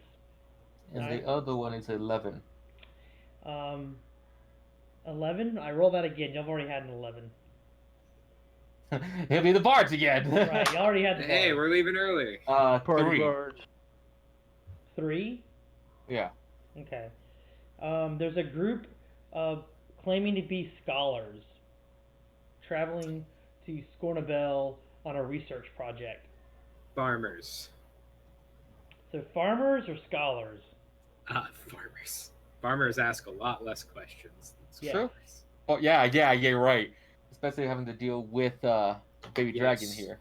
And Nice. the other one is 11. 11. I roll that again. Y'all already had an 11. He'll be the bards again. Right, you already had the Hey, bar. we're leaving early. Party 3. bards. 3. Yeah. Okay. There's a group of claiming to be scholars traveling to Scornabel on a research project. Farmers. So farmers or scholars? Farmers. Farmers ask a lot less questions than Yeah. scholars. Oh yeah, you're right. Especially having to deal with baby dragon Yes. here.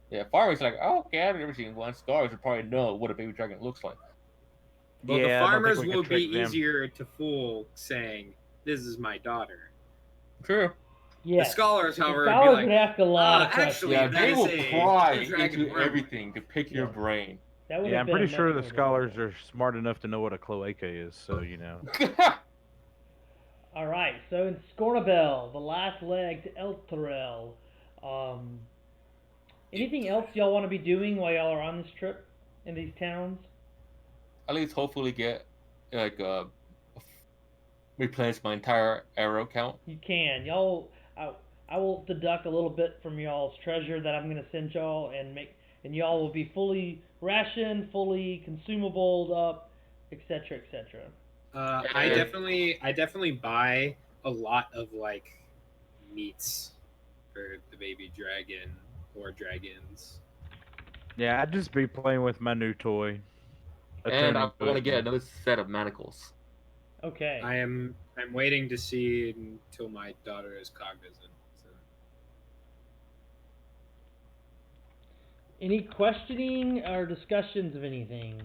Yeah, farmers are like, oh, okay, I've never seen one. Scholars would probably know what a baby dragon looks like. Well, Yeah, the I don't think farmers we can will be trick them. easier to fool saying, "This is my daughter." True. Yeah. The scholars, The however, scholars would would be like, ask a lot of questions. actually, Yeah, that they is will a pry dragon into worm. everything to pick your Yeah. brain. That would Yeah, have I'm been pretty much sure the more scholars difficult. are smart enough to know what a cloaca is, so you know. All right, so in Scornabel, the last leg to Elturel. Anything else y'all want to be doing while y'all are on this trip in these towns? At least hopefully get like replenish my entire arrow count. You can. I will deduct a little bit from y'all's treasure that I'm gonna send y'all and y'all will be fully rationed, fully consumable up, etc., etc. I Yeah. definitely buy a lot of like meats for the baby dragon or dragons. Yeah, I'd just be playing with my new toy. And I attuning to want to it get and- another set of manacles. Okay. I'm waiting to see until my daughter is cognizant. So. Any questioning or discussions of anything?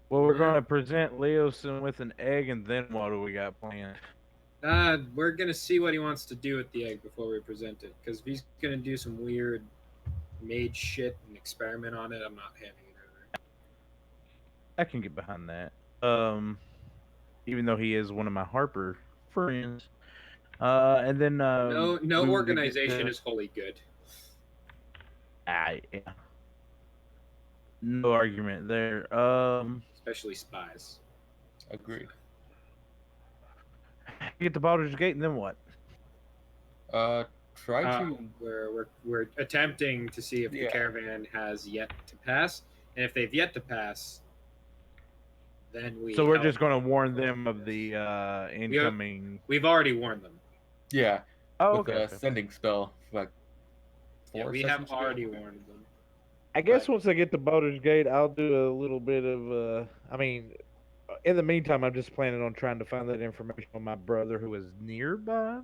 Well, we're going to present Leosin with an egg, and then what do we got planned? We're gonna see what he wants to do with the egg before we present it. Because if he's gonna do some weird mage shit and experiment on it, I'm not handing it over. I can get behind that. Even though he is one of my Harper friends. And then No we would get organization the- is wholly good. Yeah. No argument there. especially spies. Agreed. Get the Baldur's Gate, and then what? Try to. We're attempting to see if the Yeah. caravan has yet to pass, and if they've yet to pass, then we. So we're help. just going to warn them of the incoming. We've already warned them. Yeah. Oh, With okay. a sending spell, like Yeah, 4 we sessions have ago. already warned them. I guess But- once I get to Baldur's Gate, I'll do a little bit of. I mean, in the meantime, I'm just planning on trying to find that information on my brother who is nearby,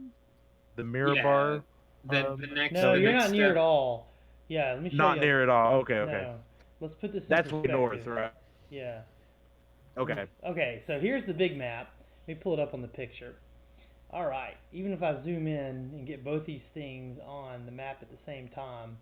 the Mirabar. The next. No, the you're next not near step- at all. Yeah, let me show Not you. near at all. Okay, okay. No. Let's put this in That's way perspective. north, right? Yeah. Okay. Okay, so here's the big map. Let me pull it up on the picture. All right, even if I zoom in and get both these things on the map at the same time,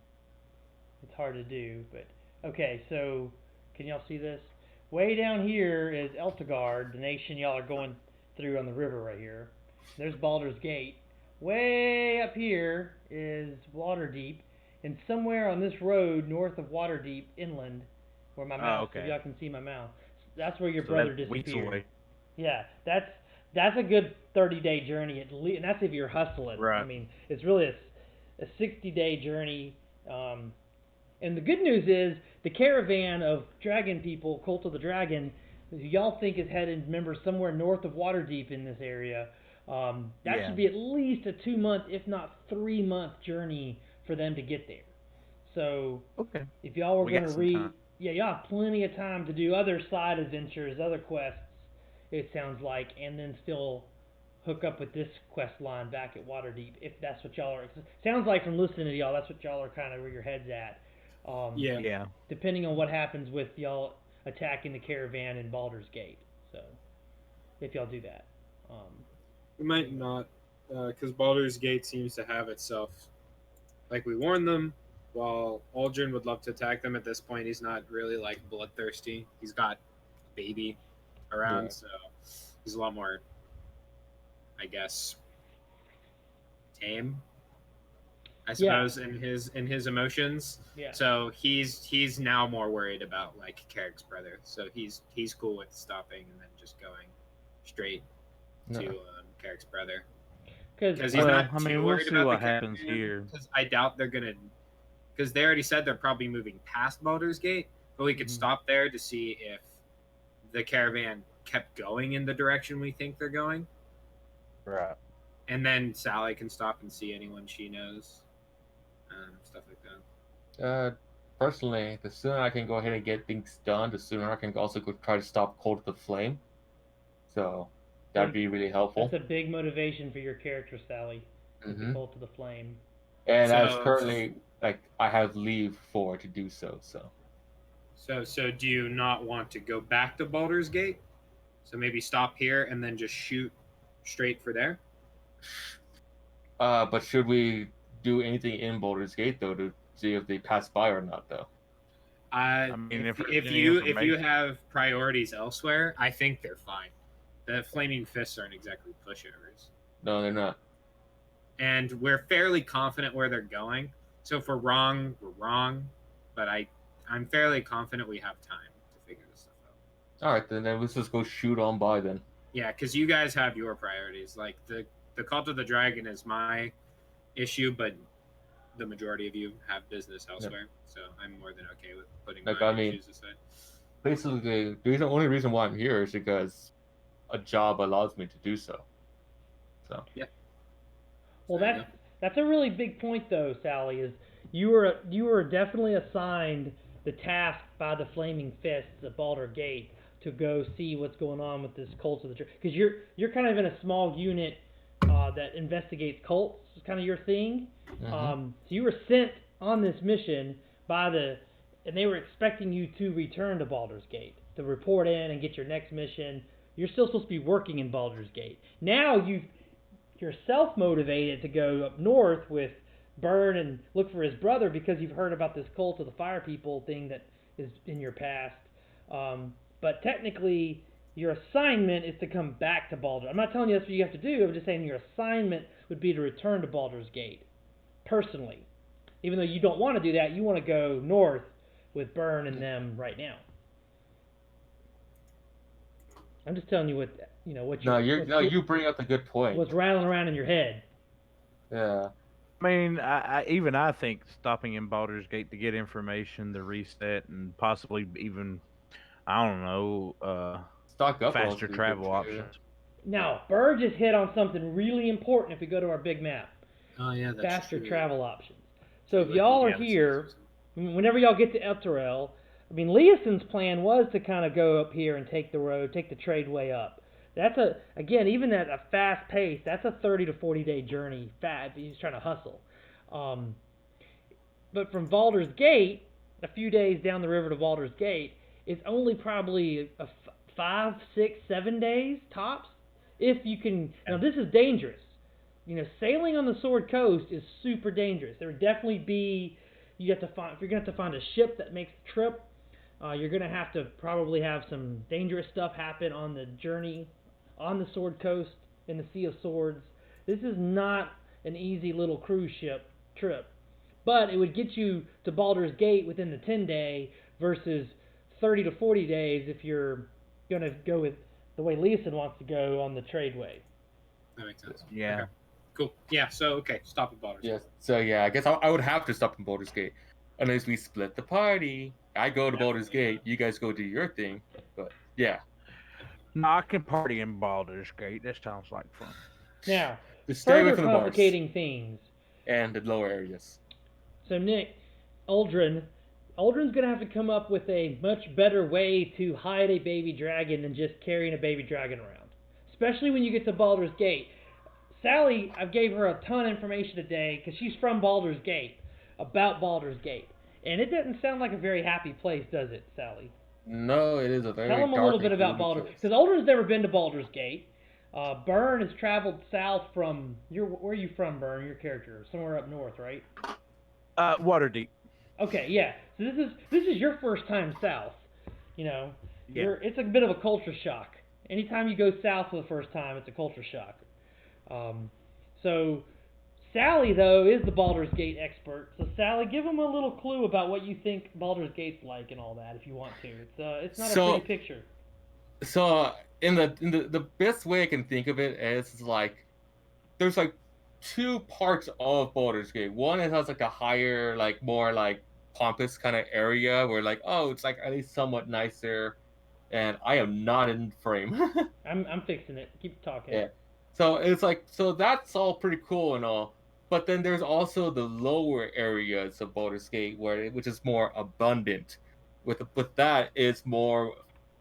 it's hard to do, but okay, so can y'all see this? Way down here is Eltegard, the nation y'all are going through on the river right here. There's Baldur's Gate. Way up here is Waterdeep, and somewhere on this road north of Waterdeep, inland, where my mouse, if okay. y'all can see my mouse, that's where your So brother that's weeks disappeared. away. Yeah, that's a good 30-day journey at least, and that's if you're hustling. Right. I mean, it's really a 60-day journey. And the good news is the caravan of dragon people, Cult of the Dragon, who y'all think is headed, remember, somewhere north of Waterdeep in this area. That Yeah. should be at least a 2-month, if not 3-month journey for them to get there. So Okay. if y'all were We going got to some read, time. yeah, y'all have plenty of time to do other side adventures, other quests, it sounds like, and then still hook up with this quest line back at Waterdeep, if that's what y'all are. Sounds like from listening to y'all, that's what y'all are kind of where your head's at. Yeah. Yeah. Depending on what happens with y'all attacking the caravan in Baldur's Gate. So, if y'all do that. We might not, because Baldur's Gate seems to have itself. Like we warned them, while Aldrin would love to attack them at this point, he's not really like bloodthirsty. He's got a baby around, Yeah. so he's a lot more, I guess, tame. I suppose in his emotions. Yeah. So he's now more worried about like Carrick's brother. So he's cool with stopping and then just going straight No. to Carrick's brother. Because He's Well, not I too mean, we'll worried see about what the happens caravan, here. Because I doubt they're gonna. Because they already said they're probably moving past Baldur's Gate, but we could Mhm. stop there to see if the caravan kept going in the direction we think they're going, Right. and then Sally can stop and see anyone she knows, stuff like that. Personally, the sooner I can go ahead and get things done, the sooner I can also go try to stop Cold of the Flame. So that'd be really helpful. that's a big motivation for your character, Sally. With the Mhm. Cult of the Flame. And as So- currently, like, I have leave for to do so. So So do you not want to go back to Baldur's Gate? So maybe stop here and then just shoot straight for there. but should we do anything in Baldur's Gate though to see if they pass by or not though? I mean, if there's if any you information- have priorities elsewhere, I think they're fine. The flaming fists aren't exactly pushovers, No, they're not. and we're fairly confident where they're going. So if we're wrong, we're wrong. But I'm fairly confident we have time to figure this stuff out. All right, then let's just go shoot on by then. Yeah, because you guys have your priorities. Like the Cult of the Dragon is my issue, but the majority of you have business elsewhere. So I'm more than okay with putting Like, my I mean- issues aside. Basically, the only reason why I'm here is because a job allows me to do so. So Well, There you that's a really big point, though, Sally. Is you were definitely assigned the task by the Flaming Fists at Baldur Gate to go see what's going on with this Cult of the Dragon. Because you're kind of in a small unit that investigates cults. It's kind of your thing. Mhm. So you were sent on this mission and they were expecting you to return to Baldur's Gate to report in and get your next mission. You're still supposed to be working in Baldur's Gate. Now you're self-motivated to go up north with Byrne and look for his brother because you've heard about this Cult of the Fire People thing that is in your past. But technically, your assignment is to come back to Baldur. I'm not telling you that's what you have to do. I'm just saying your assignment would be to return to Baldur's Gate, personally. Even though you don't want to do that, you want to go north with Byrne and them right now. I'm just telling you what what You bring up a good point. what's rattling around in your head. Yeah. I mean, I think stopping in Baldur's Gate to get information, the reset, and possibly even I don't know, Stock up will also faster be good travel too. options. Now, Burr just hit on something really important if we go to our big map. Oh yeah, that's Faster true. travel options. So if Like y'all the are galaxies here, or something. whenever y'all get to Elturel, I mean, Leoson's plan was to kind of go up here and take the road, take the tradeway up. That's again, even at a fast pace, that's a 30 to 40 day journey. He's trying to hustle. But from Baldur's Gate, a few days down the river to Baldur's Gate, it's only probably 5, 6, 7 days tops. If you can, now this is dangerous. Sailing on the Sword Coast is super dangerous. There would definitely be, if you're gonna have to find a ship that makes the trip, you're gonna have to probably have some dangerous stuff happen on the journey, on the Sword Coast in the Sea of Swords. This is not an easy little cruise ship trip, but it would get you to Baldur's Gate within the 10-day versus 30 to 40 days if you're gonna go with the way Leeson wants to go on the tradeway. That makes sense. Yeah. Okay. Cool. Yeah. So okay, stop at Baldur's. Yes. So yeah, I guess I would have to stop in Baldur's Gate, unless we split the party. I go to Baldur's Gate, you guys go do your thing. But yeah, No, I can party in Baldur's Gate. That sounds like fun. Now, just stay away further from the bars complicating things. and the lower areas. So Nick, Aldrin's gonna have to come up with a much better way to hide a baby dragon than just carrying a baby dragon around. Especially when you get to Baldur's Gate. Sally, I gave her a ton of information today because she's from Baldur's Gate, about Baldur's Gate. And it doesn't sound like a very happy place, does it, Sally? No, it is a very Tell them a dark little bit and about gloomy Baldur's place. because Aldrin's never been to Baldur's Gate. Byrne has traveled south from where are you from, Byrne? Your character, somewhere up north, right? Waterdeep. Okay, yeah. So this is your first time south. Yeah. It's a bit of a culture shock. Anytime you go south for the first time, it's a culture shock. So Sally though is the Baldur's Gate expert. So Sally, give them a little clue about what you think Baldur's Gate's like and all that, if you want to. It's not a pretty picture. So in the best way I can think of it is like there's like two parts of Baldur's Gate. One it has like a higher, like more like pompous kind of area where like, oh, it's like at least somewhat nicer, and I am not in frame. I'm fixing it. Keep talking. Yeah. So it's like, so that's all pretty cool and all, but then there's also the lower areas of Baldur's Gate which is more abundant. With that is more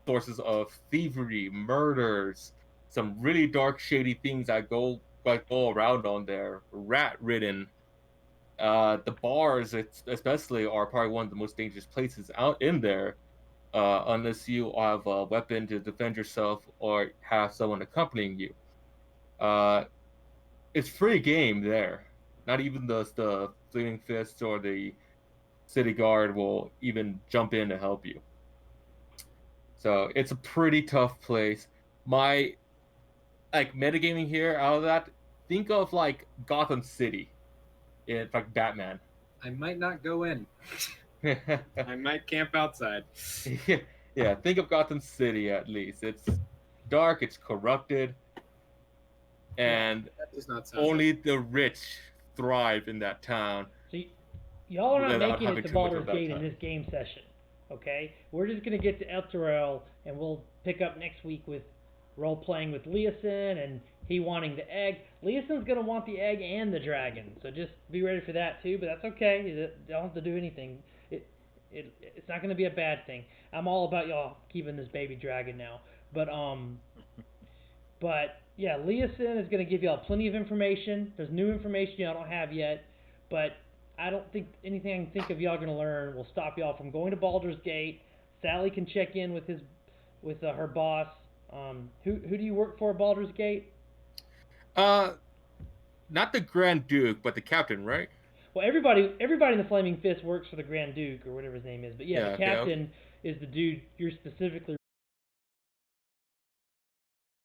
sources of thievery, murders, some really dark, shady things that go around on there. Rat ridden. The bars, especially, are probably one of the most dangerous places out in there. Unless you have a weapon to defend yourself or have someone accompanying you. It's free game there. Not even the Flaming Fist or the City Guard will even jump in to help you. So it's a pretty tough place. My metagaming here out of that, think of like Gotham City. In like Batman. I might not go in. I might camp outside. Yeah, think of Gotham City at least. It's dark, it's corrupted, and That does not sound only the rich thrive in that town. So y'all are not Without making having it to too much of Baldur's that Gate in time. this game session. Okay? We're just going to get to Elturel, and we'll pick up next week with role-playing with Leosin, and he wanting the egg. Leoson's going to want the egg and the dragon, so just be ready for that too, but that's okay. You don't have to do anything. It's not going to be a bad thing. I'm all about y'all keeping this baby dragon now. But yeah, Leosin is going to give y'all plenty of information. There's new information y'all don't have yet, but I don't think anything I can think of y'all going to learn will stop y'all from going to Baldur's Gate. Sally can check in with her boss. Who do you work for at Baldur's Gate? Not the Grand Duke, but the captain, right? Well, everybody in the Flaming Fist works for the Grand Duke or whatever his name is. But yeah, the captain is the dude you're specifically